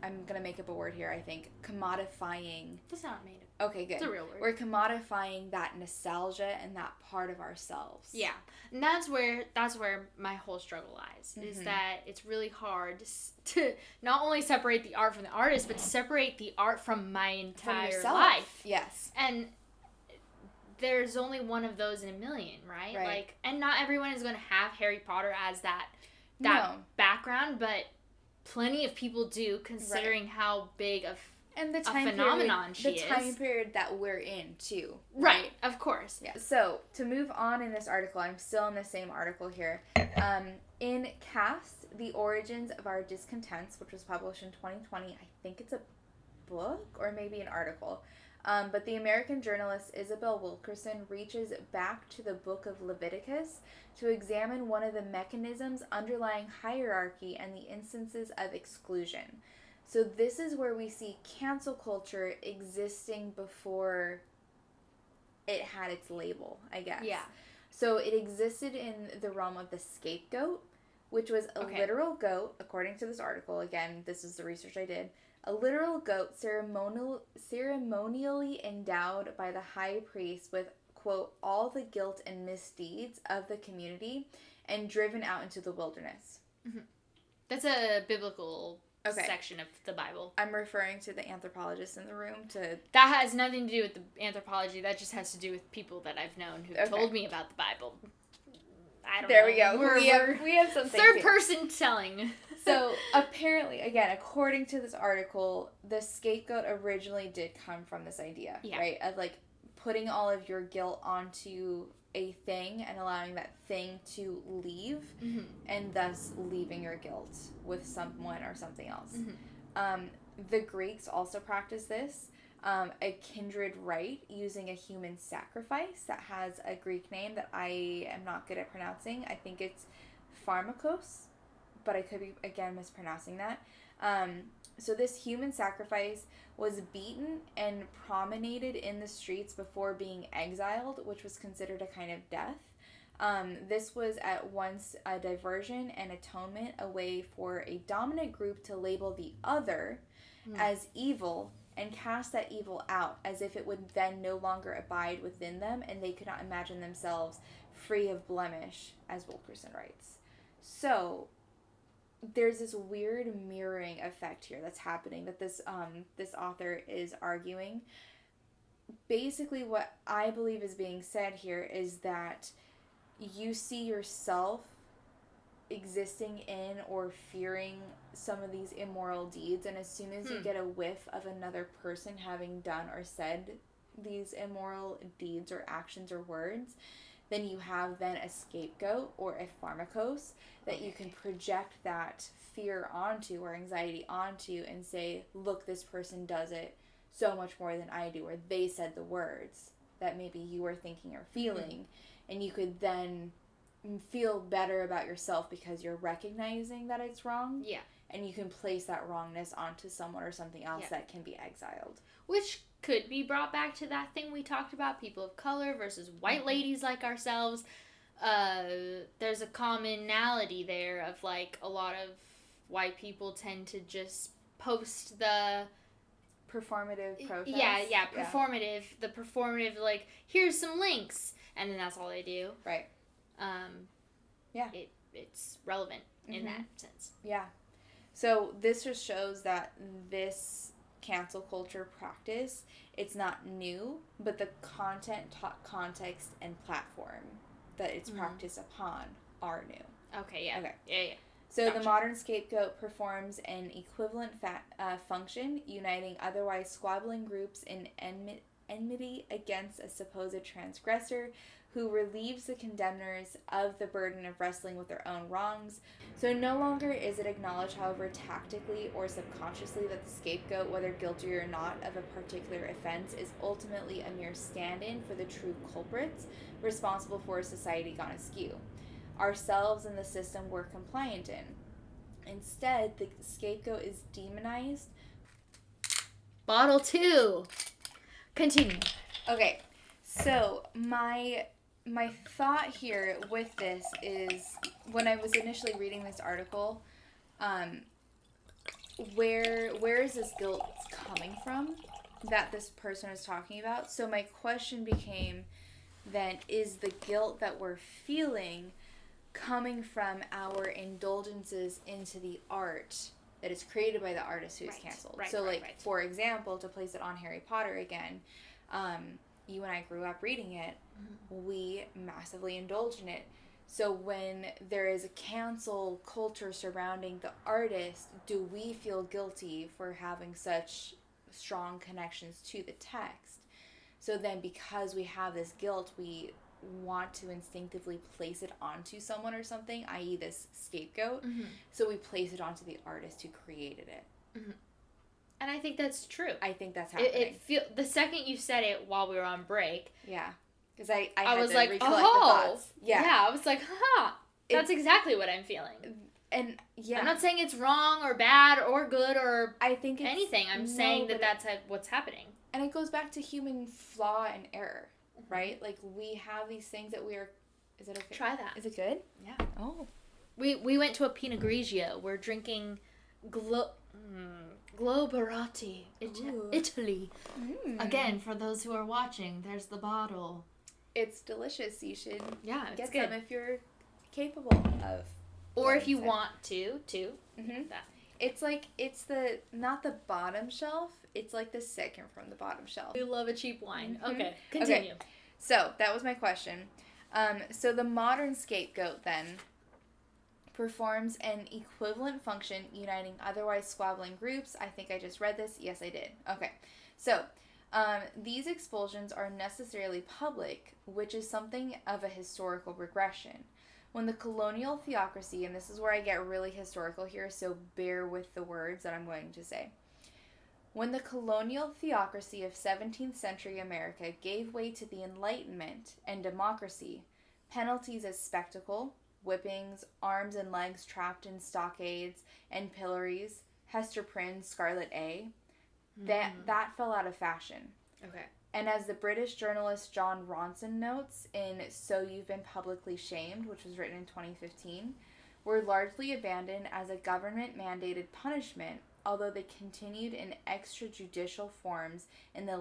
I'm going to make up a word here, I think. Commodifying. That's not made up. Okay, good. It's a real word. We're commodifying that nostalgia and that part of ourselves. Yeah. And that's where my whole struggle lies. Is that it's really hard to not only separate the art from the artist, but to separate the art from my entire life. Yes. And there's only one of those in a million, right? Like, and not everyone is going to have Harry Potter as that background, but plenty of people do, considering how big of and the a phenomenon she is. The time period that we're in, too. Right, of course. Yeah. So, to move on in this article, I'm still in the same article here. In Cast, The Origins of Our Discontents, which was published in 2020, I think it's a book or maybe an article. But the American journalist Isabel Wilkerson reaches back to the book of Leviticus to examine one of the mechanisms underlying hierarchy and the instances of exclusion. So this is where we see cancel culture existing before it had its label, I guess. Yeah. So it existed in the realm of the scapegoat, which was a literal goat, according to this article. Again, this is the research I did. A literal goat ceremonially endowed by the high priest with, quote, all the guilt and misdeeds of the community and driven out into the wilderness. Mm-hmm. That's a biblical section of the Bible. I'm referring to the anthropologists in the room to... That has nothing to do with the anthropology. That just has to do with people that I've known who told me about the Bible. I don't know. There we go. We have something. Third person telling. So, apparently, again, according to this article, the scapegoat originally did come from this idea, right? Of, like, putting all of your guilt onto a thing and allowing that thing to leave, and thus leaving your guilt with someone or something else. The Greeks also practiced this, a kindred rite using a human sacrifice that has a Greek name that I am not good at pronouncing. I think it's pharmakos, but I could be, again, mispronouncing that. So this human sacrifice was beaten and promenaded in the streets before being exiled, which was considered a kind of death. This was at once a diversion and atonement, a way for a dominant group to label the other as evil and cast that evil out, as if it would then no longer abide within them and they could not imagine themselves free of blemish, as Wilkerson writes. So there's this weird mirroring effect here that's happening that this author is arguing. Basically, what I believe is being said here is that you see yourself existing in or fearing some of these immoral deeds, and as soon as you get a whiff of another person having done or said these immoral deeds or actions or words, then you have then a scapegoat or a pharmakos that you can project that fear onto or anxiety onto and say, look, this person does it so much more than I do, or they said the words that maybe you were thinking or feeling, and you could then feel better about yourself because you're recognizing that it's wrong. Yeah. And you can place that wrongness onto someone or something else that can be exiled. Which could be brought back to that thing we talked about, people of color versus white ladies like ourselves. There's a commonality there of, like, a lot of white people tend to just post the... performative protest? Yeah, performative. The performative, like, here's some links, and then that's all they do. Right. It's relevant in that sense. Yeah. So this just shows that this cancel culture practice, it's not new, but the content, context, and platform that it's practiced upon are new. Okay, yeah. Okay. Yeah. So the modern scapegoat performs an equivalent function, uniting otherwise squabbling groups in enmity against a supposed transgressor who relieves the condemners of the burden of wrestling with their own wrongs. So no longer is it acknowledged, however, tactically or subconsciously, that the scapegoat, whether guilty or not of a particular offense, is ultimately a mere stand-in for the true culprits responsible for a society gone askew, ourselves and the system we're compliant in. Instead, the scapegoat is demonized. Bottle 2. Continue. Okay, so my thought here with this is, when I was initially reading this article, where is this guilt coming from that this person is talking about? So my question became then, is the guilt that we're feeling coming from our indulgences into the art that is created by the artist who's canceled? For example, to place it on Harry Potter again, you and I grew up reading it. Mm-hmm. We massively indulge in it. So when there is a cancel culture surrounding the artist, do we feel guilty for having such strong connections to the text? So then, because we have this guilt, we want to instinctively place it onto someone or something, i.e. this scapegoat. Mm-hmm. So we place it onto the artist who created it. Mm-hmm. And I think that's true. I think that's happening. The second you said it while we were on break. Yeah. Because I was to like, recollect the thoughts. Yeah, I was like, that's exactly what I'm feeling. And yeah. I'm not saying it's wrong or bad or good or I think it's anything. I'm saying that's what's happening. And it goes back to human flaw and error, right? Like, we have these things that we are... Is it okay? Try that. Is it good? Yeah. Oh. We went to a Pinot Grigio. We're drinking Globerati, Italy. Again, for those who are watching, there's the bottle. It's delicious. You should get some if you're capable of. Or if you want to, too. Mm-hmm. That. It's not the bottom shelf. It's like the second from the bottom shelf. We love a cheap wine. Mm-hmm. Okay, continue. Okay. So, that was my question. So the modern scapegoat, then, performs an equivalent function uniting otherwise squabbling groups. I think I just read this. Yes, I did. Okay. So, these expulsions are necessarily public, which is something of a historical regression. When the colonial theocracy, and this is where I get really historical here, so bear with the words that I'm going to say. When the colonial theocracy of 17th century America gave way to the Enlightenment and democracy, penalties as spectacle, whippings, arms and legs trapped in stockades and pillories, Hester Prynne's Scarlet A, that fell out of fashion. Okay. And as the British journalist John Ronson notes in So You've Been Publicly Shamed, which was written in 2015, were largely abandoned as a government-mandated punishment, although they continued in extrajudicial forms in the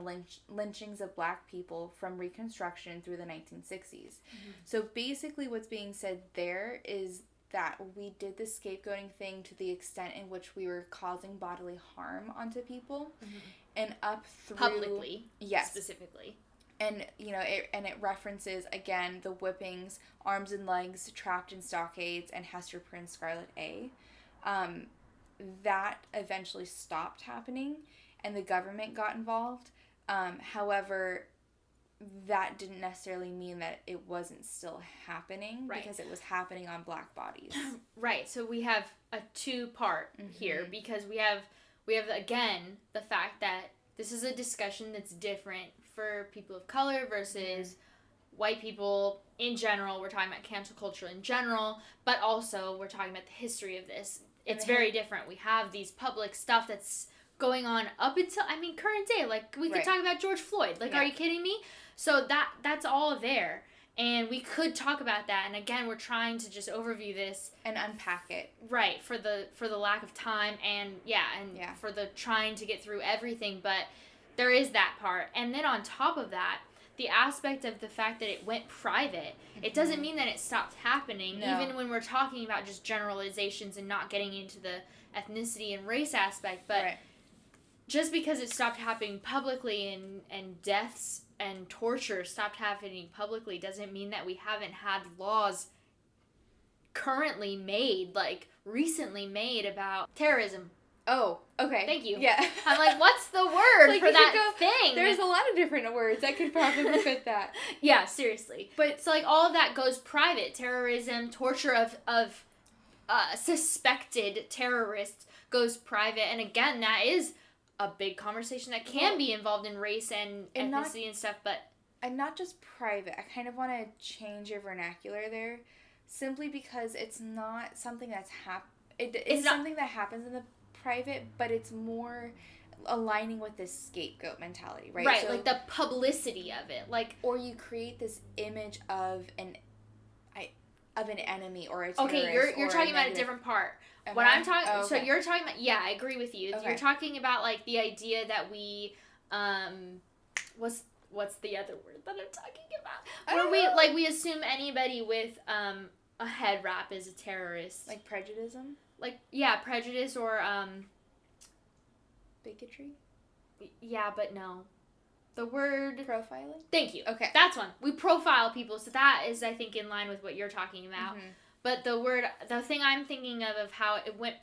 lynchings of Black people from Reconstruction through the 1960s. Mm-hmm. So basically what's being said there is that we did the scapegoating thing to the extent in which we were causing bodily harm onto people. Mm-hmm. And up through... Publicly. Yes. Specifically. And, it references, again, the whippings, arms and legs trapped in stockades, and Hester Prynne's Scarlet A. That eventually stopped happening, and the government got involved. However, that didn't necessarily mean that it wasn't still happening, right, because it was happening on Black bodies. Right. So we have a two-part here, because we have again the fact that this is a discussion that's different for people of color versus white people in general. We're talking about cancel culture in general, but also we're talking about the history of this. It's very different. We have these public stuff that's going on up until, current day. Like, we could talk about George Floyd. Like, are you kidding me? So that's all there. And we could talk about that. And again, we're trying to just overview this. And unpack it. Right. For the lack of time and for the trying to get through everything. But there is that part. And then on top of that, the aspect of the fact that it went private, it doesn't mean that it stopped happening. No. Even when we're talking about just generalizations and not getting into the ethnicity and race aspect. But just because it stopped happening publicly and deaths and torture stopped happening publicly doesn't mean that we haven't had laws currently made, like recently made, about terrorism. Oh, okay. Thank you. Yeah. I'm like, what's the word for that thing? There's a lot of different words that could probably fit that. Yeah, seriously. But so like all of that goes private. Terrorism, torture of suspected terrorists goes private. And again, that is a big conversation that can be involved in race and ethnicity and stuff, but... And not just private. I kind of want to change your vernacular there, simply because it's not something that's It's something that happens in the private, but it's more aligning with this scapegoat mentality, right? Right, so, like the publicity of it, like, or you create this image of an enemy or a terrorist. Okay, you're talking about a different part. What I'm talking, so you're talking about, yeah, I agree with you. Okay. You're talking about like the idea that we, what's the other word that I'm talking about? Where we assume anybody with a head wrap is a terrorist, like prejudice, like prejudice or bigotry. Yeah, but no. The word profiling? Thank you. Okay. That's one. We profile people, so that is, I think, in line with what you're talking about. Mm-hmm. But the thing I'm thinking of how it went,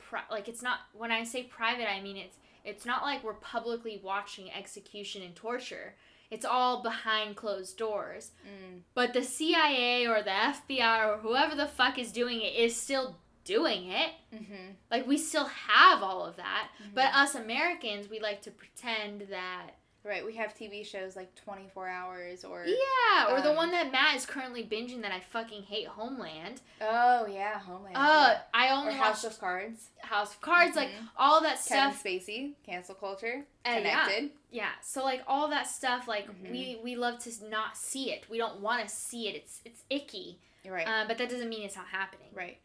it's not, when I say private, I mean it's not like we're publicly watching execution and torture. It's all behind closed doors. Mm. But the CIA or the FBI or whoever the fuck is doing it is still doing it. Mm-hmm. Like, we still have all of that. Mm-hmm. But us Americans, we like to pretend that... Right, we have TV shows like 24 Hours or... Yeah, or the one that Matt is currently binging that I fucking hate, Homeland. Oh, yeah, Homeland. I only House of Cards. House of Cards, mm-hmm. like, all that stuff. Kevin Spacey, cancel culture, Connected. Yeah, so, like, all that stuff, like, mm-hmm. we love to not see it. We don't want to see it. It's icky. Right. But that doesn't mean it's not happening. Right.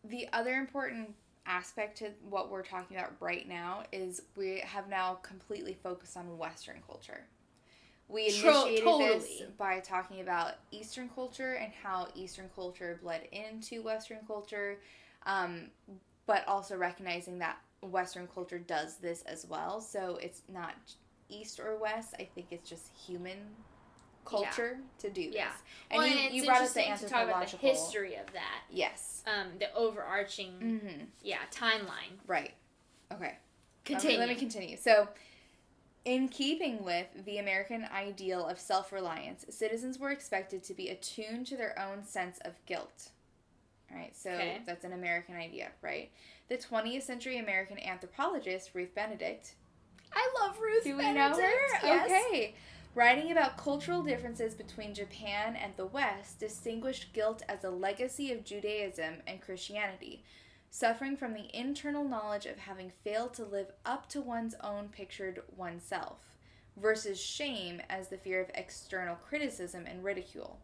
The other important aspect to what we're talking about right now is we have now completely focused on Western culture. We initiated this by talking about Eastern culture and how Eastern culture bled into Western culture, but also recognizing that Western culture does this as well. So it's not East or West. I think it's just human culture to do this. Yeah. And you brought up the anthropological... to talk about the history of that. Yes. The overarching, timeline. Right. Okay. Continue. Let me continue. So, in keeping with the American ideal of self-reliance, citizens were expected to be attuned to their own sense of guilt. All right, so that's an American idea, right? The 20th century American anthropologist, Ruth Benedict... I love Ruth Benedict. Do we know her? Yes. Okay. Writing about cultural differences between Japan and the West, distinguished guilt as a legacy of Judaism and Christianity, suffering from the internal knowledge of having failed to live up to one's own pictured oneself, versus shame as the fear of external criticism and ridicule.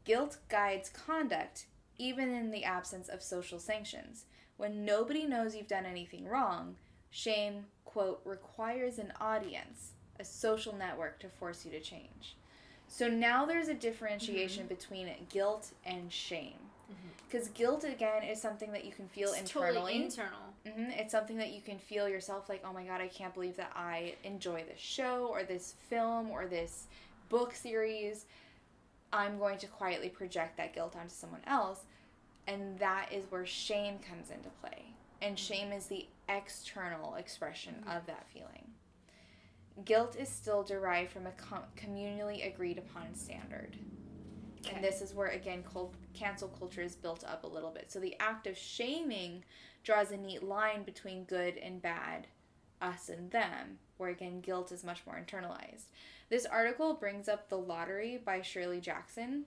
Guilt guides conduct, even in the absence of social sanctions. When nobody knows you've done anything wrong, shame, quote, requires an audience, a social network to force you to change. So now there's a differentiation between guilt and shame. Because guilt, again, is something that you can feel internally. Totally internal. It's something that you can feel yourself like, oh my god, I can't believe that I enjoy this show or this film or this book series. I'm going to quietly project that guilt onto someone else. And that is where shame comes into play. And shame is the external expression of that feeling. Guilt is still derived from a communally agreed upon standard. Okay. And this is where, again, cancel culture is built up a little bit. So the act of shaming draws a neat line between good and bad, us and them, where, again, guilt is much more internalized. This article brings up The Lottery by Shirley Jackson,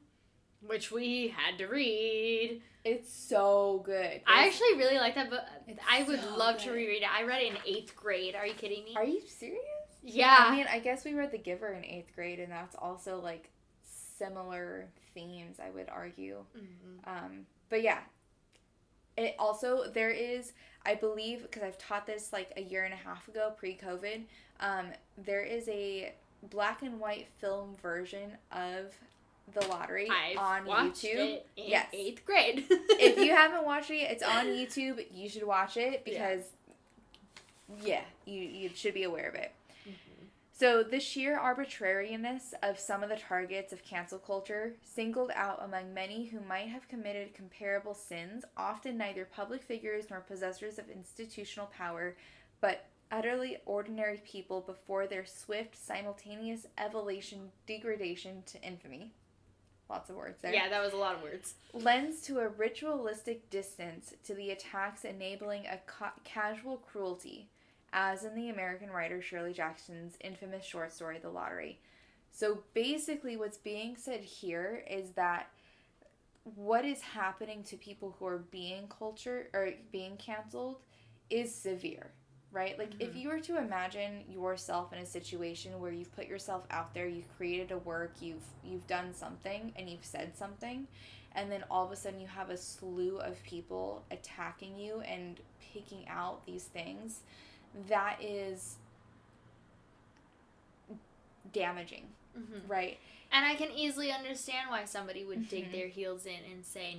which we had to read. It's so good. I actually really like that book. I would love to reread it. I read it in 8th grade. Are you kidding me? Are you serious? Yeah. I mean, I guess we read The Giver in 8th grade, and that's also, like, similar themes, I would argue. But yeah. It also, there is, I believe, because I've taught this, like, a year and a half ago, pre-COVID, there is a black and white film version of The Lottery on watched YouTube. It in 8th grade. If you haven't watched it, it's on YouTube. You should watch it because, you should be aware of it. So the sheer arbitrariness of some of the targets of cancel culture, singled out among many who might have committed comparable sins, often neither public figures nor possessors of institutional power, but utterly ordinary people before their swift, simultaneous degradation to infamy. Lots of words there. Yeah, that was a lot of words. Lends to a ritualistic distance to the attacks, enabling a casual cruelty, as in the American writer Shirley Jackson's infamous short story, The Lottery. So basically what's being said here is that what is happening to people who are being canceled is severe, right? Like, if you were to imagine yourself in a situation where you've put yourself out there, you've created a work, you've done something, and you've said something, and then all of a sudden you have a slew of people attacking you and picking out these things, that is damaging, right? And I can easily understand why somebody would dig their heels in and say,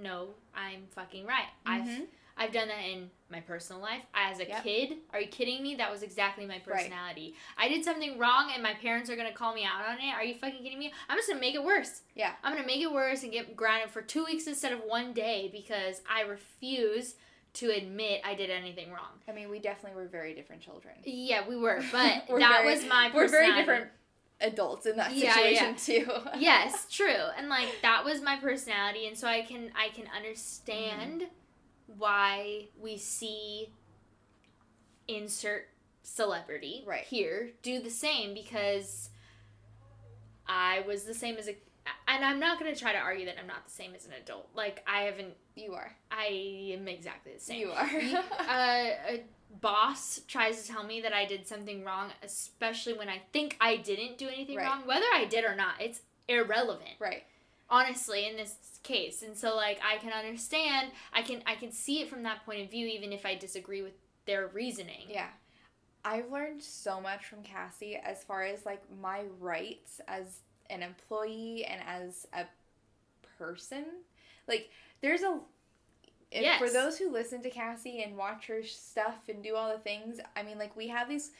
no, I'm fucking right. I've done that in my personal life. As a kid, are you kidding me? That was exactly my personality. Right. I did something wrong and my parents are going to call me out on it. Are you fucking kidding me? I'm just going to make it worse. Yeah. I'm going to make it worse and get grounded for 2 weeks instead of 1 day because I refuse to admit I did anything wrong. I mean, we definitely were very different children. Yeah, we were. But that was my personality. We're very different adults in that situation too. Yes, true. And like that was my personality, and so I can understand why we see insert celebrity here do the same, because I was the same as and I'm not going to try to argue that I'm not the same as an adult. Like, I haven't... You are. I am exactly the same. You are. A boss tries to tell me that I did something wrong, especially when I think I didn't do anything wrong. Whether I did or not, it's irrelevant. Right. Honestly, in this case. And so, like, I can understand, I can see it from that point of view, even if I disagree with their reasoning. Yeah. I've learned so much from Kassie as far as, like, my rights as an employee and as a person. Like, there's for those who listen to Kassie and watch her stuff and do all the things, I mean, like, we have this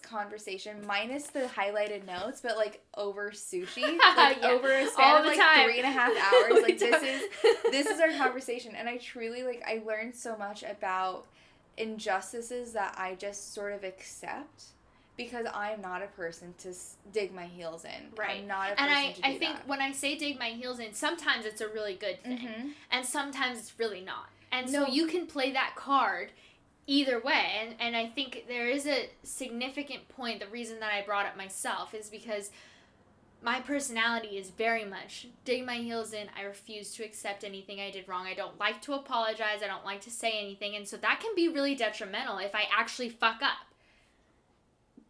conversation minus the highlighted notes, but like over sushi, like over a span of like 3.5 hours. Like this is our conversation, and I truly I learned so much about injustices that I just sort of accept. Because I'm not a person to dig my heels in. Right. I'm not a person to do that. And I think when I say dig my heels in, sometimes it's a really good thing. And sometimes it's really not. And so you can play that card either way. And I think there is a significant point. The reason that I brought it myself is because my personality is very much dig my heels in. I refuse to accept anything I did wrong. I don't like to apologize. I don't like to say anything. And so that can be really detrimental if I actually fuck up.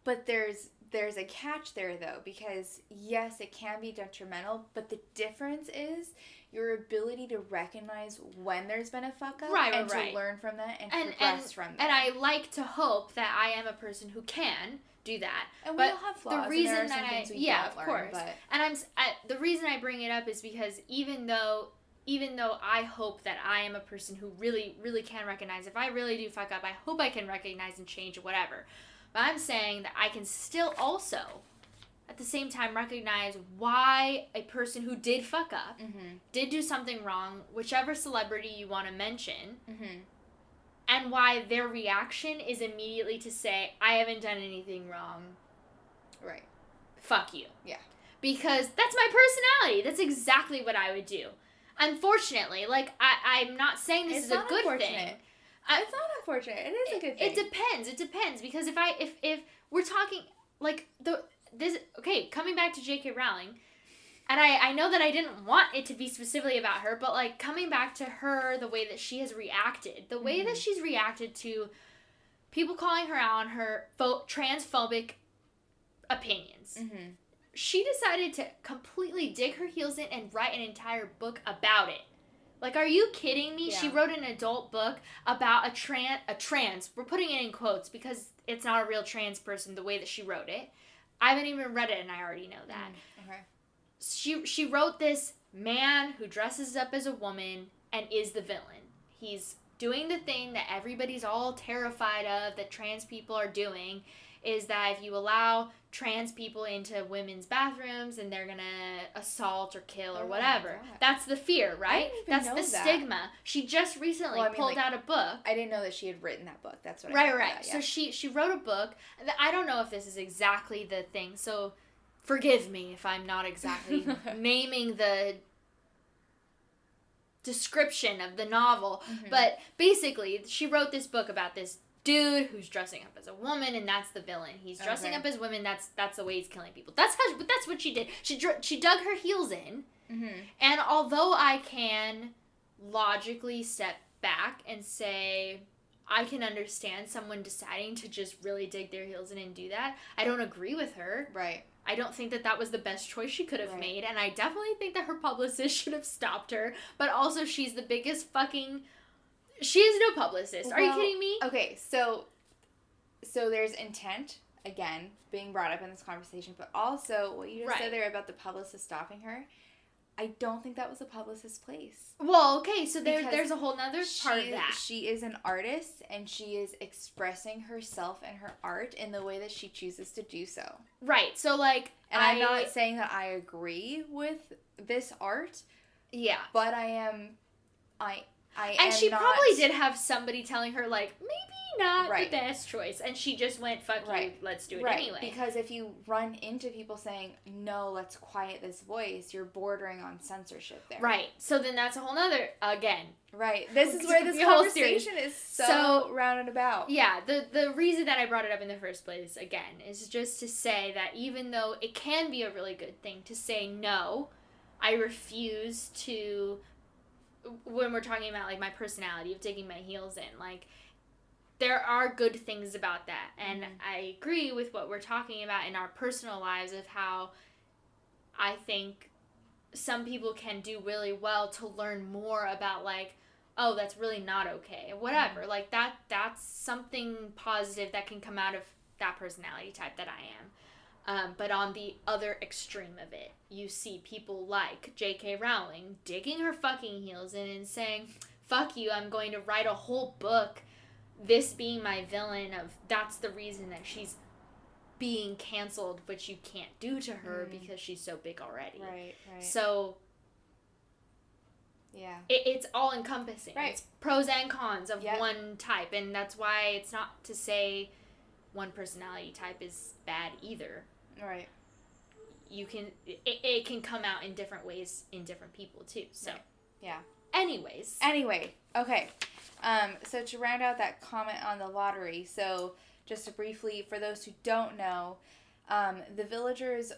But there's a catch there, though, because, yes, it can be detrimental, but the difference is your ability to recognize when there's been a fuck-up to learn from that and progress from that. And I like to hope that I am a person who can do that. And we all have flaws, the reason and there are some things we don't learn. Course. But... And the reason I bring it up is because even though I hope that I am a person who really, really can recognize, if I really do fuck up, I hope I can recognize and change or whatever. But I'm saying that I can still also, at the same time, recognize why a person who did fuck up, did do something wrong, whichever celebrity you want to mention, and why their reaction is immediately to say, I haven't done anything wrong. Right. Fuck you. Yeah. Because that's my personality. That's exactly what I would do. Unfortunately, like, I'm not saying this is a good thing. It's not unfortunate. It is a good thing. It depends. Because if we're talking, like, coming back to JK Rowling, and I know that I didn't want it to be specifically about her, but, like, coming back to her, the way that she has reacted, the way that she's reacted to people calling her out on her transphobic opinions. She decided to completely dig her heels in and write an entire book about it. Like, are you kidding me? Yeah. She wrote an adult book about a trans, we're putting it in quotes because it's not a real trans person the way that she wrote it. I haven't even read it and I already know that. Okay. She wrote this man who dresses up as a woman and is the villain. He's doing the thing that everybody's all terrified of, that trans people are doing, is that if you allow trans people into women's bathrooms and they're gonna assault or kill or whatever. That's the fear, right? That's the stigma. She just recently pulled out a book. I didn't know that she had written that book. That's what I Right. So she wrote a book. I don't know if this is exactly the thing, so forgive me if I'm not exactly naming the description of the novel. But basically, she wrote this book about this dude who's dressing up as a woman, and that's the villain. He's dressing up as women. That's the way he's killing people. That's what she did. She dug her heels in, and although I can logically step back and say I can understand someone deciding to just really dig their heels in and do that, I don't agree with her. Right. I don't think that was the best choice she could have made, and I definitely think that her publicist should have stopped her, but also she's the biggest fucking... She has no publicist. Are you kidding me? Okay, so there's intent, again, being brought up in this conversation, but also what you just said there about the publicist stopping her, I don't think that was the publicist's place. Well, okay, so there's a whole nother part of that. She is an artist, and she is expressing herself and her art in the way that she chooses to do so. Right, so, like... And I'm not saying that I agree with this art. Yeah. But I am... And she probably did have somebody telling her, like, maybe not the best choice. And she just went, fuck you, let's do it anyway. Because if you run into people saying, no, let's quiet this voice, you're bordering on censorship there. Right. So then that's a whole nother, again. Right. This is where this conversation is so rounded about. Yeah. The reason that I brought it up in the first place, again, is just to say that even though it can be a really good thing to say, no, I refuse to... When we're talking about, like, my personality of digging my heels in, like, there are good things about that. And I agree with what we're talking about in our personal lives of how I think some people can do really well to learn more about, like, oh, that's really not okay. Whatever. Like, that's something positive that can come out of that personality type that I am. But on the other extreme of it, you see people like JK Rowling digging her fucking heels in and saying, fuck you, I'm going to write a whole book, this being my villain of that's the reason that she's being canceled, which you can't do to her because she's so big already. Right. So... Yeah. It's all encompassing. Right. It's pros and cons of one type, and that's why it's not to say one personality type is bad either. Right. You can it can come out in different ways in different people too. So yeah. Anyway, okay. So to round out that comment on the lottery, so just to briefly, for those who don't know, the villagers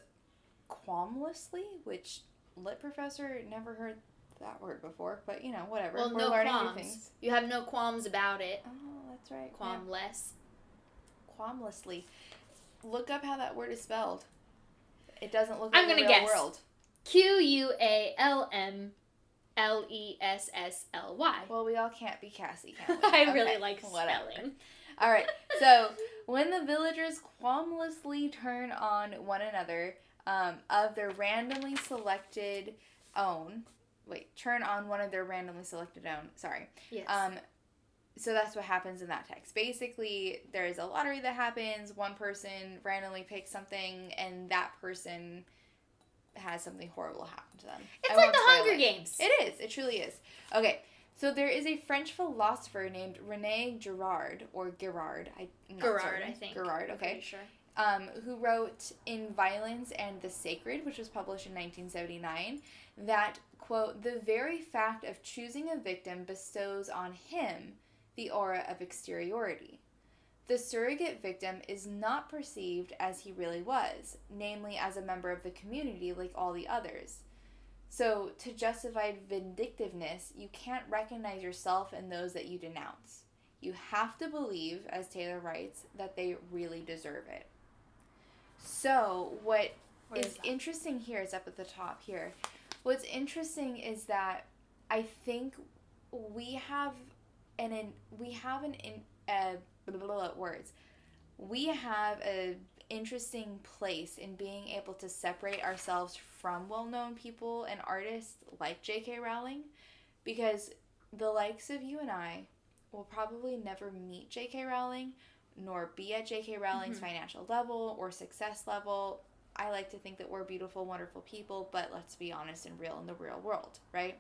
qualmlessly, which lit professor never heard that word before, but you know, whatever. Well, we're learning new things. You have no qualms about it. Oh, that's right. Qualmless. Yeah. Qualmlessly. Look up how that word is spelled. It doesn't look like the real world. Qualmlessly. Well, we all can't be Kassie, can we? I really like spelling. All right. So, when the villagers qualmlessly turn on one another of their randomly selected own... turn on one of their randomly selected own. Sorry. Yes. So that's what happens in that text. Basically, there's a lottery that happens. One person randomly picks something, and that person has something horrible happen to them. It's like the Hunger Games. It is. It truly is. Okay. So there is a French philosopher named René Girard, or Girard. Girard, I think. Girard, okay. I'm pretty sure. Who wrote In Violence and the Sacred, which was published in 1979, that, quote, the very fact of choosing a victim bestows on him the aura of exteriority. The surrogate victim is not perceived as he really was, namely as a member of the community like all the others. So, to justify vindictiveness, you can't recognize yourself in those that you denounce. You have to believe, as Taylor writes, that they really deserve it. So, what is interesting here is up at the top here. What's interesting is that I think we have an interesting place in being able to separate ourselves from well-known people and artists like JK Rowling, because the likes of you and I will probably never meet JK Rowling nor be at JK Rowling's financial level or success level. I like to think that we're beautiful, wonderful people, but let's be honest and real in the real world, right?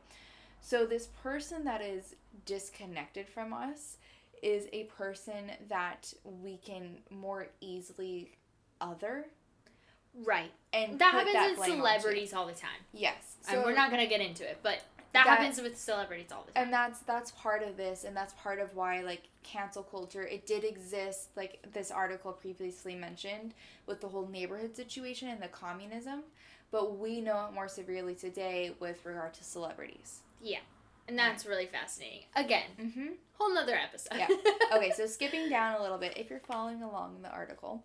So this person that is disconnected from us is a person that we can more easily other. Right. And that happens in celebrities all the time. Yes. So, and we're not going to get into it, but That happens with celebrities all the time. And that's part of this, and that's part of why, like, cancel culture, it did exist, like this article previously mentioned, with the whole neighborhood situation and the communism, but we know it more severely today with regard to celebrities. Yeah. And that's really fascinating. Again, whole nother episode. Yeah. Okay, so skipping down a little bit, if you're following along in the article.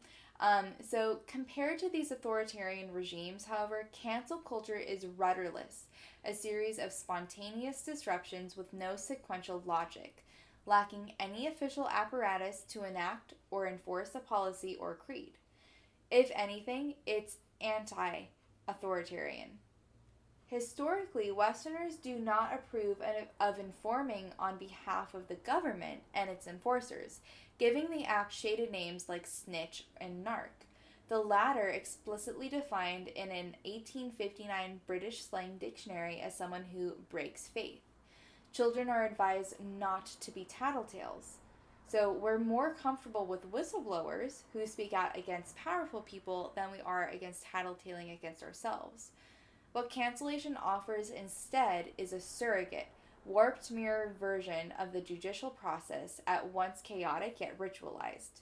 So compared to these authoritarian regimes, however, cancel culture is rudderless, a series of spontaneous disruptions with no sequential logic, lacking any official apparatus to enact or enforce a policy or creed. If anything, it's anti-authoritarian. Historically, Westerners do not approve of informing on behalf of the government and its enforcers, giving the act shaded names like snitch and narc, the latter explicitly defined in an 1859 British slang dictionary as someone who breaks faith. Children are advised not to be tattletales. So we're more comfortable with whistleblowers who speak out against powerful people than we are against tattletaling against ourselves. What cancellation offers instead is a surrogate, warped mirror version of the judicial process, at once chaotic yet ritualized.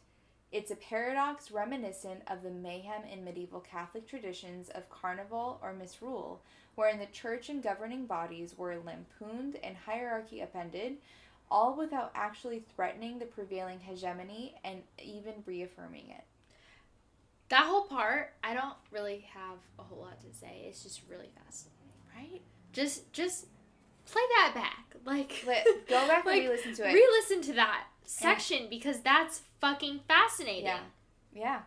It's a paradox reminiscent of the mayhem in medieval Catholic traditions of carnival or misrule, wherein the church and governing bodies were lampooned and hierarchy appended, all without actually threatening the prevailing hegemony and even reaffirming it. That whole part, I don't really have a whole lot to say. It's just really fascinating, right? Just play that back. Like, go back and re-listen to it. Re-listen to that section because that's fucking fascinating. Yeah.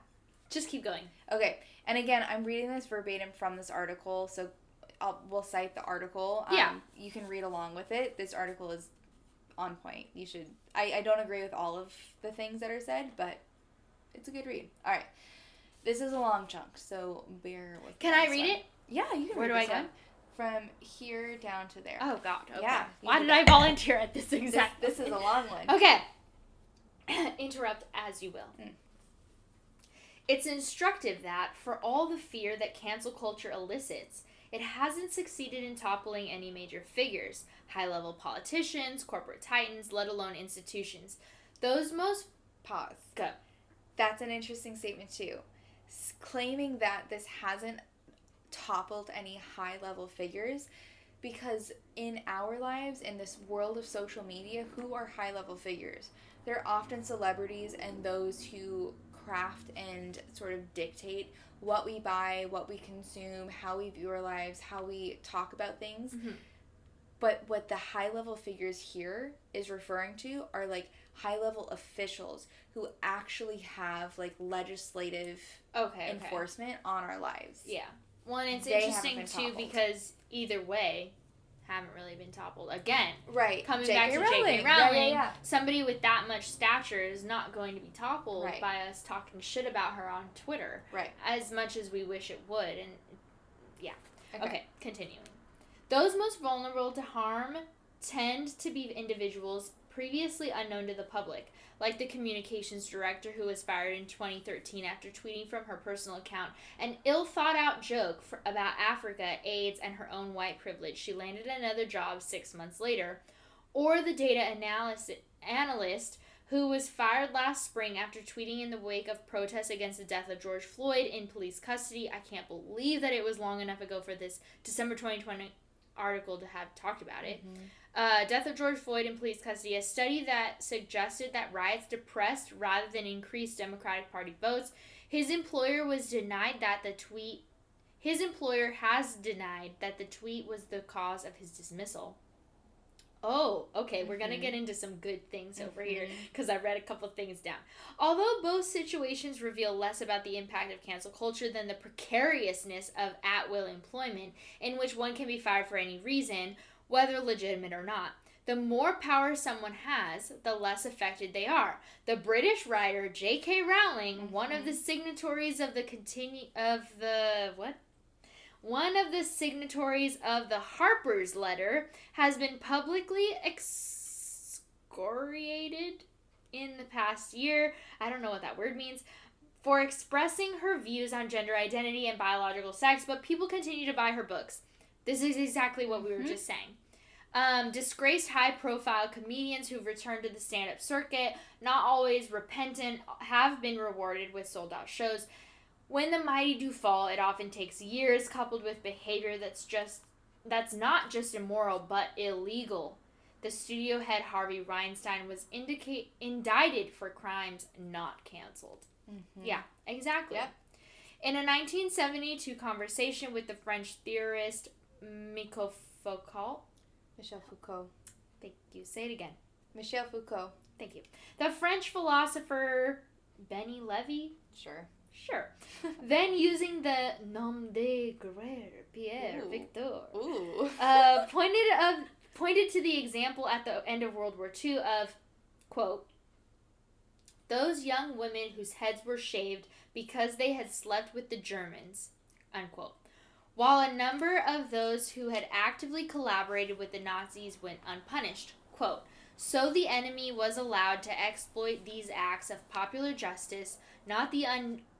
Just keep going. Okay. And again, I'm reading this verbatim from this article, so we'll cite the article. You can read along with it. This article is on point. You should. I don't agree with all of the things that are said, but it's a good read. All right. This is a long chunk, so bear with me. Can I read it? Yeah, you can read it. Where do I go? From here down to there. Oh, God. Okay. Yeah. Why did I volunteer at this exact This is a long one. Okay. Interrupt as you will. It's instructive that, for all the fear that cancel culture elicits, it hasn't succeeded in toppling any major figures, high-level politicians, corporate titans, let alone institutions. Those most... Pause. Go. That's an interesting statement, too. Claiming that this hasn't toppled any high-level figures, because in our lives, in this world of social media, who are high-level figures? They're often celebrities and those who craft and sort of dictate what we buy, what we consume, how we view our lives, how we talk about things. Mm-hmm. But what the high-level figures here is referring to are, like, high-level officials who actually have, like, legislative enforcement on our lives. Yeah. Well, and it's interesting, too, because either way, haven't really been toppled. Again, right. Coming JK back to Rowling. JK Rowling, yeah. Somebody with that much stature is not going to be toppled by us talking shit about her on Twitter. Right. As much as we wish it would. And, yeah. Okay, continuing. Those most vulnerable to harm tend to be individuals previously unknown to the public, like the communications director who was fired in 2013 after tweeting from her personal account an ill-thought-out joke about Africa, AIDS, and her own white privilege. She landed another job 6 months later. Or the data analyst who was fired last spring after tweeting in the wake of protests against the death of George Floyd in police custody. I can't believe that it was long enough ago for this December 2020 article to have talked about it. Mm-hmm. Death of George Floyd in police custody, a study that suggested that riots depressed rather than increased Democratic Party votes. His employer has denied that the tweet was the cause of his dismissal. Oh, okay, we're going to get into some good things over here, because I read a couple things down. Although both situations reveal less about the impact of cancel culture than the precariousness of at-will employment, in which one can be fired for any reason, whether legitimate or not. The more power someone has, the less affected they are. The British writer JK Rowling, one of the signatories of the Harper's letter, has been publicly excoriated in the past year. I don't know what that word means. For expressing her views on gender identity and biological sex, but people continue to buy her books. This is exactly what we were just saying. Disgraced high-profile comedians who've returned to the stand-up circuit, not always repentant, have been rewarded with sold-out shows. When the mighty do fall, it often takes years, coupled with behavior that's not just immoral, but illegal. The studio head Harvey Weinstein was indicted for crimes not canceled. Mm-hmm. Yeah, exactly. Yep. In a 1972 conversation with the French theorist Michel Foucault. Thank you. Say it again. Michel Foucault. Thank you. The French philosopher Benny Levy. Sure. Then using the nom de guerre Pierre Victor. Pointed to the example at the end of World War II of, quote, those young women whose heads were shaved because they had slept with the Germans, unquote. While a number of those who had actively collaborated with the Nazis went unpunished, quote, so the enemy was allowed to exploit these acts of popular justice, not the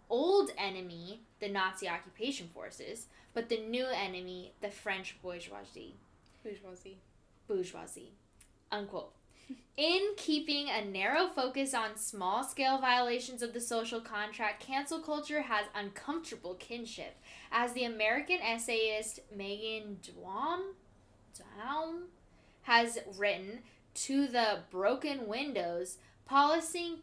old enemy, the Nazi occupation forces, but the new enemy, the French bourgeoisie, unquote. In keeping a narrow focus on small-scale violations of the social contract, cancel culture has uncomfortable kinship. As the American essayist Megan Daum has written, to the broken windows, policing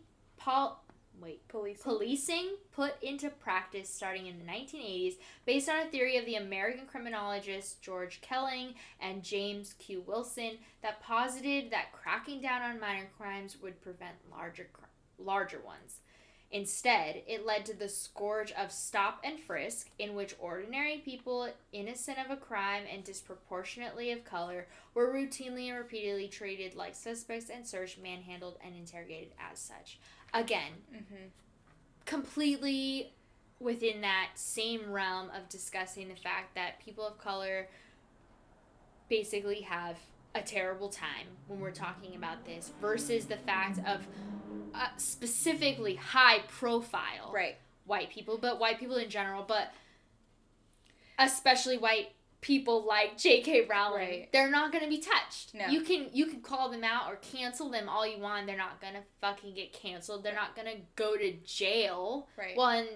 put into practice starting in the 1980s based on a theory of the American criminologists George Kelling and James Q. Wilson that posited that cracking down on minor crimes would prevent larger ones. Instead, it led to the scourge of stop and frisk, in which ordinary people innocent of a crime and disproportionately of color were routinely and repeatedly treated like suspects and searched, manhandled, and interrogated as such. Again, completely within that same realm of discussing the fact that people of color basically have a terrible time when we're talking about this versus the fact of specifically high profile white people, but white people in general, but especially white people like JK Rowling. Right. They're not going to be touched. No. You can call them out or cancel them all you want. They're not going to fucking get canceled. They're not going to go to jail. Right. Well, and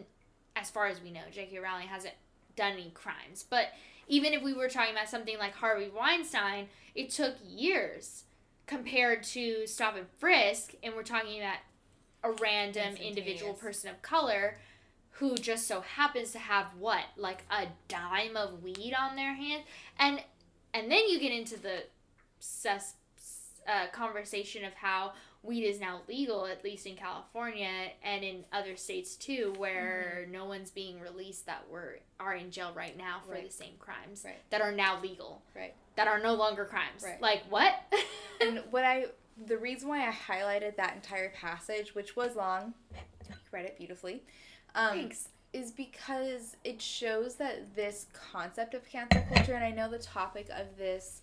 as far as we know, JK Rowling hasn't done any crimes. But even if we were talking about something like Harvey Weinstein, it took years compared to stop and frisk, and we're talking about a random individual person of color who just so happens to have like a dime of weed on their hand, and then you get into the conversation of how weed is now legal, at least in California and in other states too, where no one's being released that are in jail right now for the same crimes that are now legal, that are no longer crimes. Like what? And the reason why I highlighted that entire passage, which was long, you read it beautifully. Thanks. Is because it shows that this concept of cancel culture, and I know the topic of this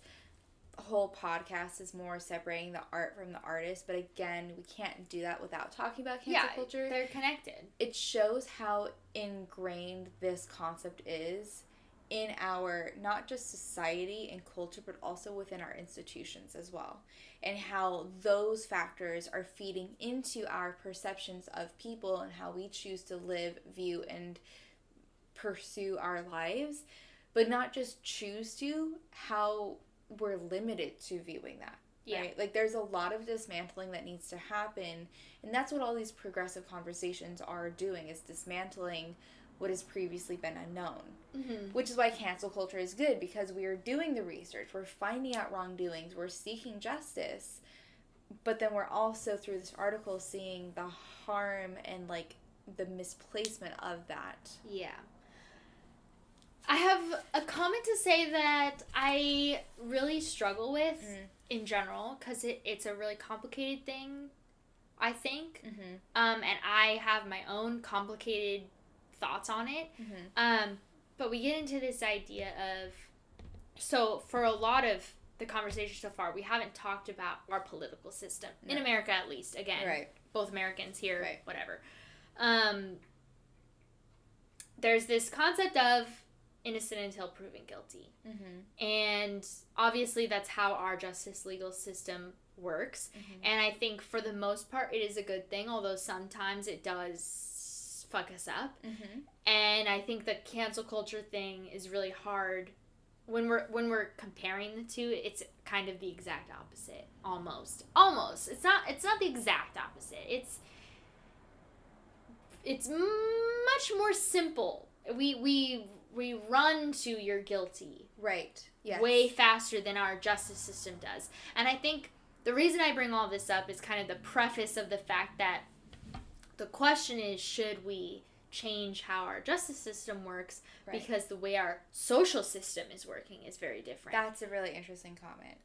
whole podcast is more separating the art from the artist, but again, we can't do that without talking about cancel culture. They're connected. It shows how ingrained this concept is in our, not just society and culture, but also within our institutions as well. And how those factors are feeding into our perceptions of people and how we choose to live, view, and pursue our lives. But not just choose to, how we're limited to viewing that. Yeah. Right? Like, there's a lot of dismantling that needs to happen. And that's what all these progressive conversations are doing, is dismantling what has previously been unknown. Which is why cancel culture is good, because we are doing the research, we're finding out wrongdoings, we're seeking justice, but then we're also, through this article, seeing the harm and like the misplacement of that. Yeah. I have a comment to say that I really struggle with in general, because it's a really complicated thing, I think. And I have my own complicated thoughts on it. But we get into this idea of, so for a lot of the conversation so far, we haven't talked about our political system, in America at least, again, both Americans here, whatever. There's this concept of innocent until proven guilty. Mm-hmm. And obviously that's how our justice legal system works. Mm-hmm. And I think for the most part it is a good thing, although sometimes it does fuck us up. Mm-hmm. And I think the cancel culture thing is really hard when we're comparing the two. It's kind of the exact opposite, almost. It's not the exact opposite. It's much more simple. We run to you're guilty. Right. Yes. Way faster than our justice system does. And I think the reason I bring all this up is kind of the preface of the fact that the question is, should we change how our justice system works? Right. Because the way our social system is working is very different. That's a really interesting comment.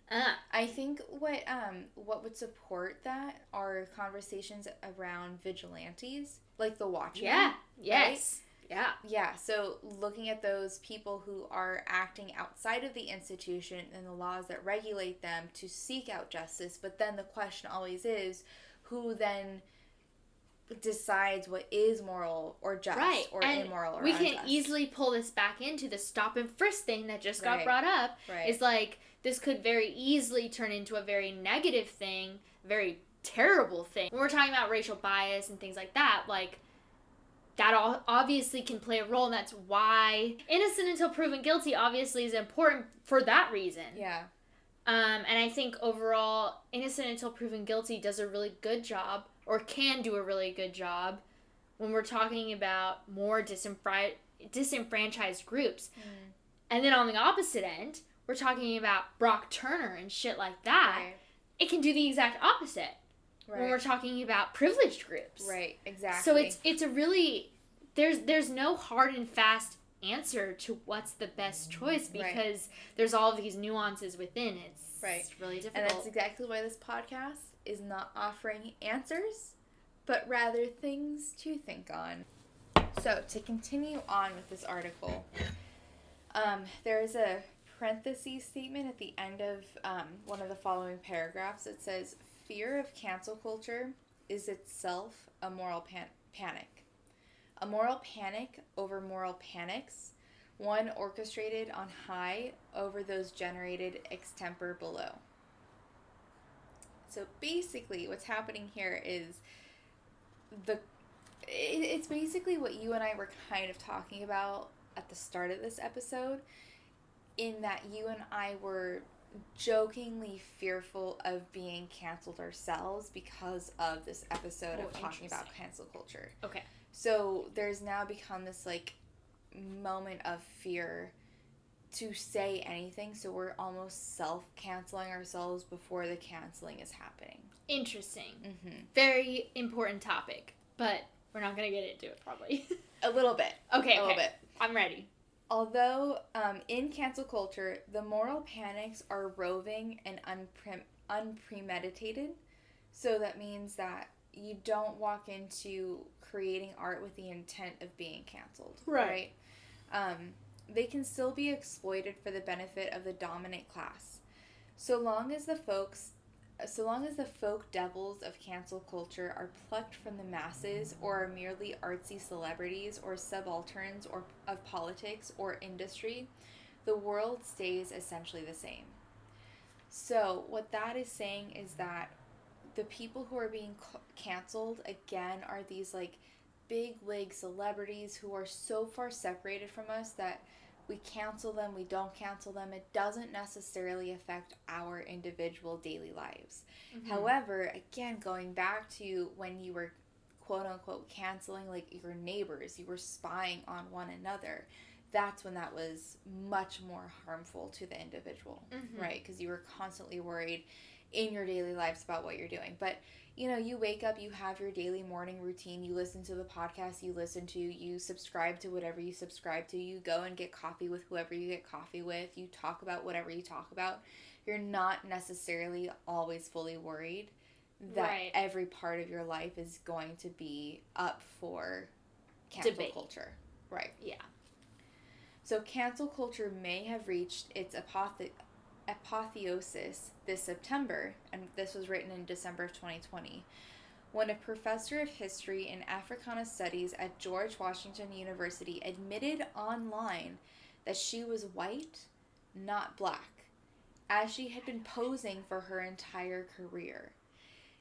I think what would support that are conversations around vigilantes, like the Watchmen. Yeah. Yes. Right? Yeah. So looking at those people who are acting outside of the institution and the laws that regulate them to seek out justice, but then the question always is, who then decides what is moral or just or and immoral or we unjust. Can easily pull this back into the stop and frisk thing that just got Right. brought up. Right. It's like this could very easily turn into a very negative thing, very terrible thing. When we're talking about racial bias and things like that, like that all obviously can play a role, and that's why innocent until proven guilty obviously is important for that reason. Yeah. And I think overall, innocent until proven guilty does a really good job, or can do a really good job, when we're talking about more disenfranchised groups. Mm. And then on the opposite end, we're talking about Brock Turner and shit like that. Right. It can do the exact opposite when we're talking about privileged groups. Right, exactly. So it's a really, there's no hard and fast answer to what's the best choice, because there's all these nuances within. It's really difficult. And that's exactly why this podcast is not offering answers, but rather things to think on. So to continue on with this article, there is a parenthesis statement at the end of one of the following paragraphs. It says, fear of cancel culture is itself a moral panic. A moral panic over moral panics, one orchestrated on high over those generated extempore below. So basically what's happening here is it's basically what you and I were kind of talking about at the start of this episode, in that you and I were jokingly fearful of being canceled ourselves because of this episode of talking about cancel culture. Okay. So there's now become this like moment of fear to say anything, so we're almost self-canceling ourselves before the canceling is happening. Interesting. Mm-hmm. Very important topic, but we're not going to get into it probably. A little bit. Okay. A little bit. I'm ready. Although in cancel culture, the moral panics are roving and unpremeditated, so that means that you don't walk into creating art with the intent of being canceled. Right? They can still be exploited for the benefit of the dominant class. So long as the folk devils of cancel culture are plucked from the masses, or are merely artsy celebrities or subalterns or of politics or industry, the world stays essentially the same. So what that is saying is that the people who are being canceled, again, are these like big wig celebrities who are so far separated from us that we cancel them, we don't cancel them. It doesn't necessarily affect our individual daily lives. Mm-hmm. However, again, going back to when you were quote unquote canceling like your neighbors, you were spying on one another. That's when that was much more harmful to the individual, right? Because you were constantly worried in your daily lives about what you're doing. But you know, you wake up, you have your daily morning routine, you listen to the podcast you listen to, you subscribe to whatever you subscribe to, you go and get coffee with whoever you get coffee with, you talk about whatever you talk about. You're not necessarily always fully worried that every part of your life is going to be up for cancel culture. Right. Yeah. So cancel culture may have reached its apotheosis this September, and this was written in December of 2020, when a professor of history and Africana studies at George Washington University admitted online that she was white, not black, as she had been posing for her entire career.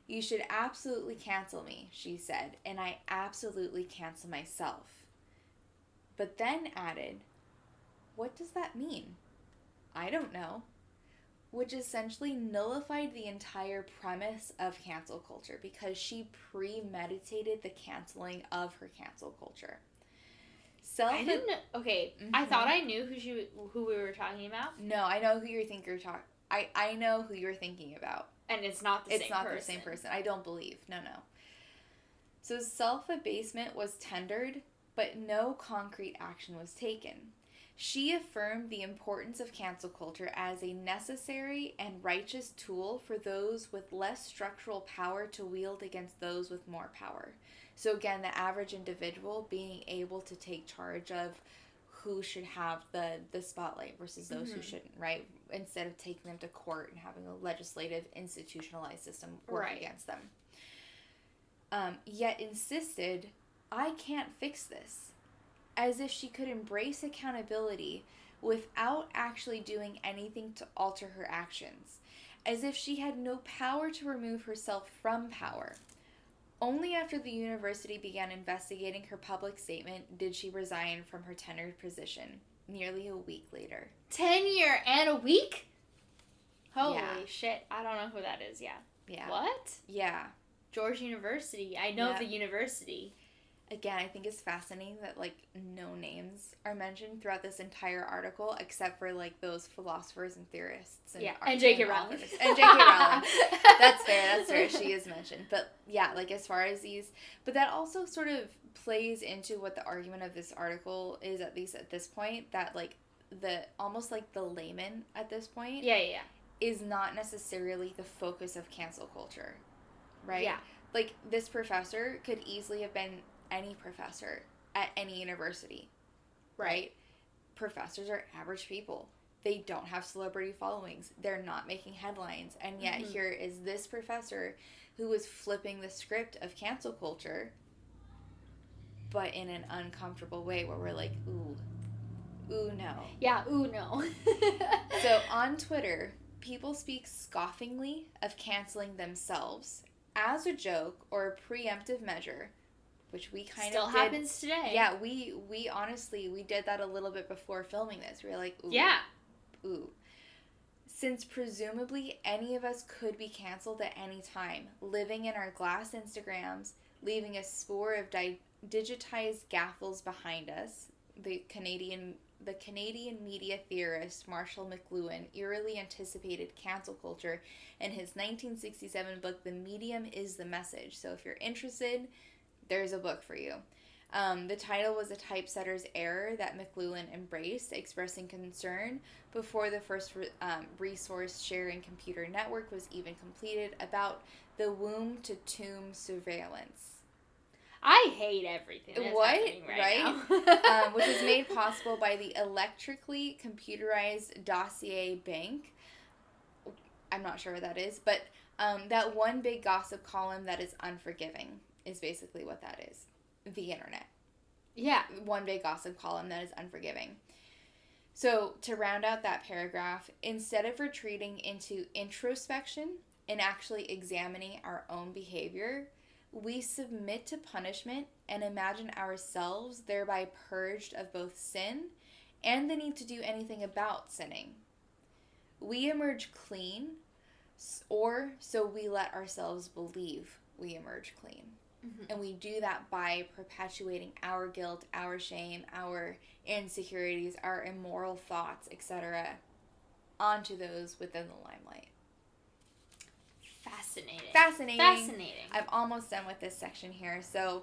You should absolutely cancel me, she said, and I absolutely cancel myself. But then added, what does that mean? I don't know. Which essentially nullified the entire premise of cancel culture because she premeditated the canceling of her cancel culture. I didn't. Okay, I thought I knew who we were talking about. No, I know who you're thinking. I know who you're thinking about, and it's not the same person. It's not the same person. I don't believe. No. So self-abasement was tendered, but no concrete action was taken. She affirmed the importance of cancel culture as a necessary and righteous tool for those with less structural power to wield against those with more power. So again, the average individual being able to take charge of who should have the spotlight versus those who shouldn't, right? Instead of taking them to court and having a legislative, institutionalized system work against them. Yet insisted, I can't fix this. As if she could embrace accountability without actually doing anything to alter her actions. As if she had no power to remove herself from power. Only after the university began investigating her public statement did she resign from her tenured position, nearly a week later. Tenure and a week? Holy shit. I don't know who that is, Yeah. What? Yeah. George University. I know the university. Again, I think it's fascinating that, like, no names are mentioned throughout this entire article, except for, like, those philosophers and theorists. And and JK Rowling. And JK Rowling. That's fair. She is mentioned. But, yeah, like, as far as these... But that also sort of plays into what the argument of this article is, at least at this point, that, like, almost like the layman at this point... is not necessarily the focus of cancel culture, right? Yeah. Like, this professor could easily have been any professor at any university, right? Professors are average people. They don't have celebrity followings. They're not making headlines. And yet here is this professor who is flipping the script of cancel culture, but in an uncomfortable way where we're like, ooh no. Yeah, ooh no. So on Twitter, people speak scoffingly of canceling themselves as a joke or a preemptive measure, which we kind still of did. happens today. Yeah, we honestly, we did that a little bit before filming this. We were like, ooh. Yeah. Ooh. Since presumably any of us could be canceled at any time, living in our glass Instagrams, leaving a spore of digitized gaffles behind us, the Canadian media theorist Marshall McLuhan eerily anticipated cancel culture in his 1967 book, The Medium is the Message. So if you're interested, there's a book for you. The title was a typesetter's error that McLuhan embraced, expressing concern before the first resource sharing computer network was even completed about the womb-to-tomb surveillance. I hate everything that's happening right now. Which was made possible by the electrically computerized dossier bank. I'm not sure what that is, but that one big gossip column that is unforgiving is basically what that is. The internet. Yeah. One big gossip column that is unforgiving. So, to round out that paragraph, instead of retreating into introspection and actually examining our own behavior, we submit to punishment and imagine ourselves thereby purged of both sin and the need to do anything about sinning. We emerge clean, or so we let ourselves believe we emerge clean. Mm-hmm. And we do that by perpetuating our guilt, our shame, our insecurities, our immoral thoughts, etc. onto those within the limelight. Fascinating. I'm almost done with this section here. So,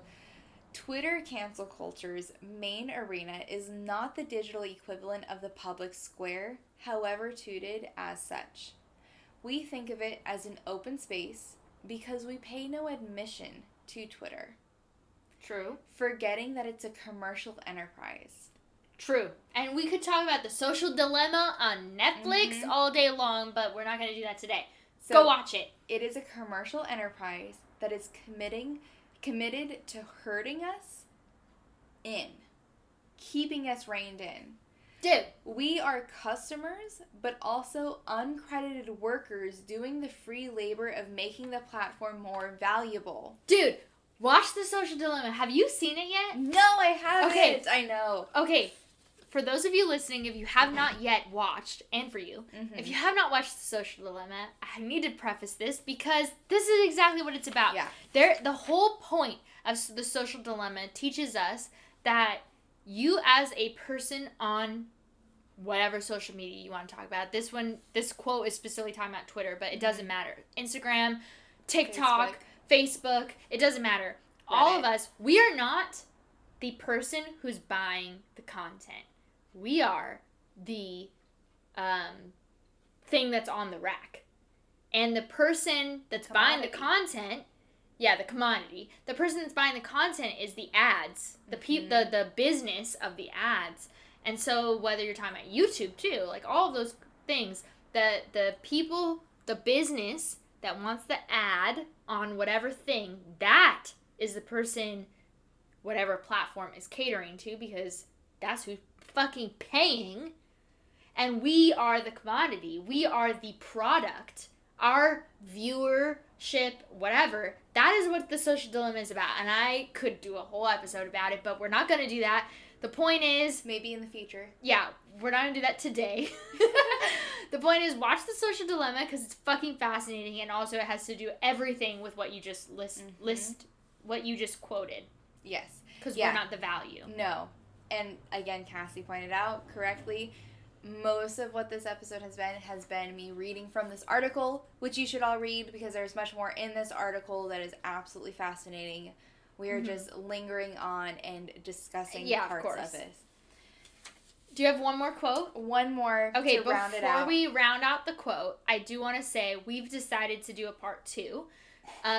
Twitter cancel culture's main arena is not the digital equivalent of the public square, however touted as such. We think of it as an open space because we pay no admission to Twitter. True. Forgetting that it's a commercial enterprise. True. And we could talk about the social dilemma on Netflix all day long, but we're not going to do that today. So go watch it. It is a commercial enterprise that is committed to herding us in, keeping us reined in. Dude. We are customers, but also uncredited workers doing the free labor of making the platform more valuable. Dude, watch The Social Dilemma. Have you seen it yet? No, I haven't. Okay. I know. Okay. For those of you listening, if you have not yet watched, and for you, if you have not watched The Social Dilemma, I need to preface this because this is exactly what it's about. Yeah. The whole point of The Social Dilemma teaches us that you as a person on whatever social media you want to talk about. This quote is specifically talking about Twitter, but it doesn't matter. Instagram, TikTok, Facebook, it doesn't matter. Reddit. All of us, we are not the person who's buying the content. We are the thing that's on the rack. And the person that's buying the content, the commodity. The person that's buying the content is the ads, the business of the ads. And so whether you're talking about YouTube too, like all of those things, the people, the business that wants the ad on whatever thing, that is the person whatever platform is catering to, because that's who's fucking paying. And we are the commodity. We are the product. Our viewership, whatever, that is what The Social Dilemma is about. And I could do a whole episode about it, but we're not going to do that. The point is... Maybe in the future. Yeah, we're not going to do that today. The point is, watch The Social Dilemma because it's fucking fascinating, and also it has to do everything with what you just what you just quoted. Yes. Because we're not the value. No. And again, Kassie pointed out correctly, most of what this episode has been me reading from this article, which you should all read because there's much more in this article that is absolutely fascinating. We are just lingering on and discussing parts of it. Do you have one more quote? One more to round it out. Before we round out the quote, I do want to say we've decided to do a part 2.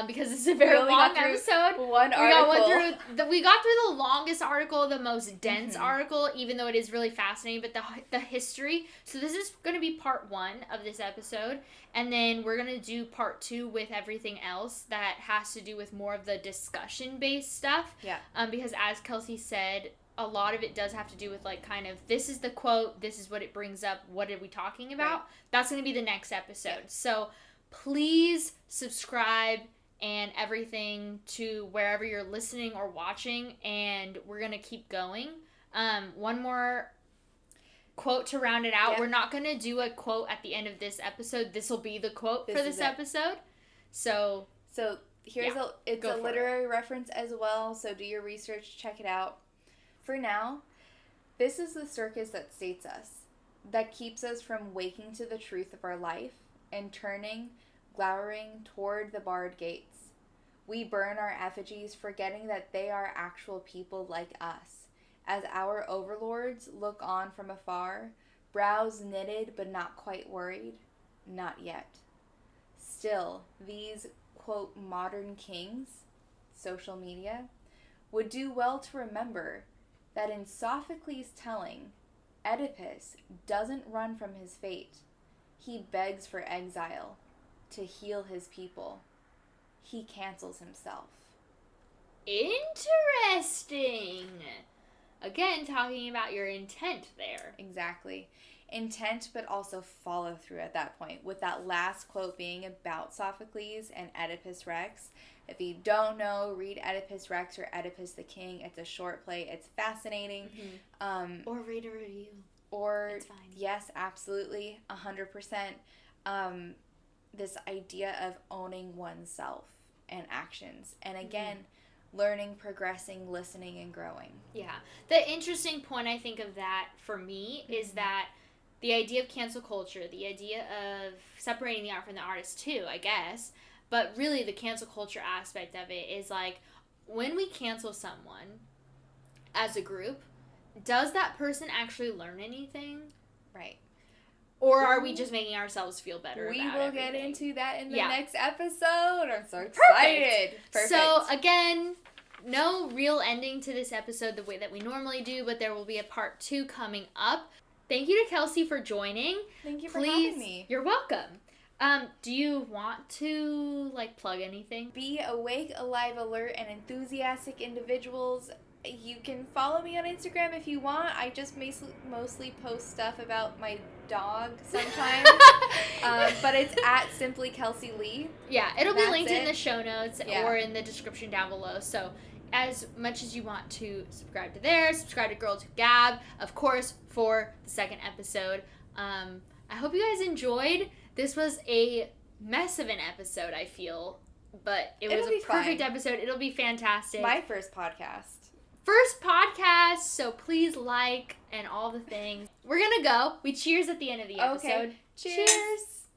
Because it's a very long episode. One article. We got through the longest article, the most dense article, even though it is really fascinating, but the history. So this is going to be part 1 of this episode, and then we're going to do part 2 with everything else that has to do with more of the discussion-based stuff. Yeah. Because as Kelsey said, a lot of it does have to do with, like, kind of, this is the quote, this is what it brings up, what are we talking about? Right. That's going to be the next episode. Yeah. So please subscribe and everything to wherever you're listening or watching, and we're going to keep going. One more quote to round it out. Yep. We're not going to do a quote at the end of this episode. This will be the quote for this episode. So here's a literary reference as well, so do your research, check it out. For now, this is the circus that states us, that keeps us from waking to the truth of our life and glowering toward the barred gates. We burn our effigies, forgetting that they are actual people like us, as our overlords look on from afar, brows knitted but not quite worried, not yet. Still, these, quote, modern kings, social media, would do well to remember that in Sophocles' telling, Oedipus doesn't run from his fate. He begs for exile to heal his people. He cancels himself. Interesting. Again, talking about your intent there. Exactly. Intent, but also follow through at that point, with that last quote being about Sophocles and Oedipus Rex. If you don't know, read Oedipus Rex or Oedipus the King. It's a short play. It's fascinating. Or read a review. Or, it's fine. Yes, absolutely, 100%. This idea of owning oneself and actions. And again, learning, progressing, listening, and growing. Yeah. The interesting point I think of that for me is that the idea of cancel culture, the idea of separating the art from the artist too, I guess, but really the cancel culture aspect of it is like, when we cancel someone as a group, does that person actually learn anything? Right. Or are we just making ourselves feel better we about will everything? Get into that in the next episode. I'm so excited. Perfect. So, again, no real ending to this episode the way that we normally do, but there will be a part 2 coming up. Thank you to Kelsey for joining. Thank you for having me. You're welcome. Do you want to, plug anything? Be awake, alive, alert, and enthusiastic individuals. You can follow me on Instagram if you want. I just mostly post stuff about my dog sometimes. But it's at Simply Kelsey Lee. Yeah, it'll be That's linked in it. the show notes Yeah. or in the description down below. So as much as you want to subscribe to there, subscribe to Girls Who Gab, of course, for the second episode. I hope you guys enjoyed. This was a mess of an episode, I feel. But it'll be a perfect episode. It'll be fantastic. My first podcast. First podcast, so please like and all the things. We're gonna go. We cheers at the end of the episode. Okay. Cheers.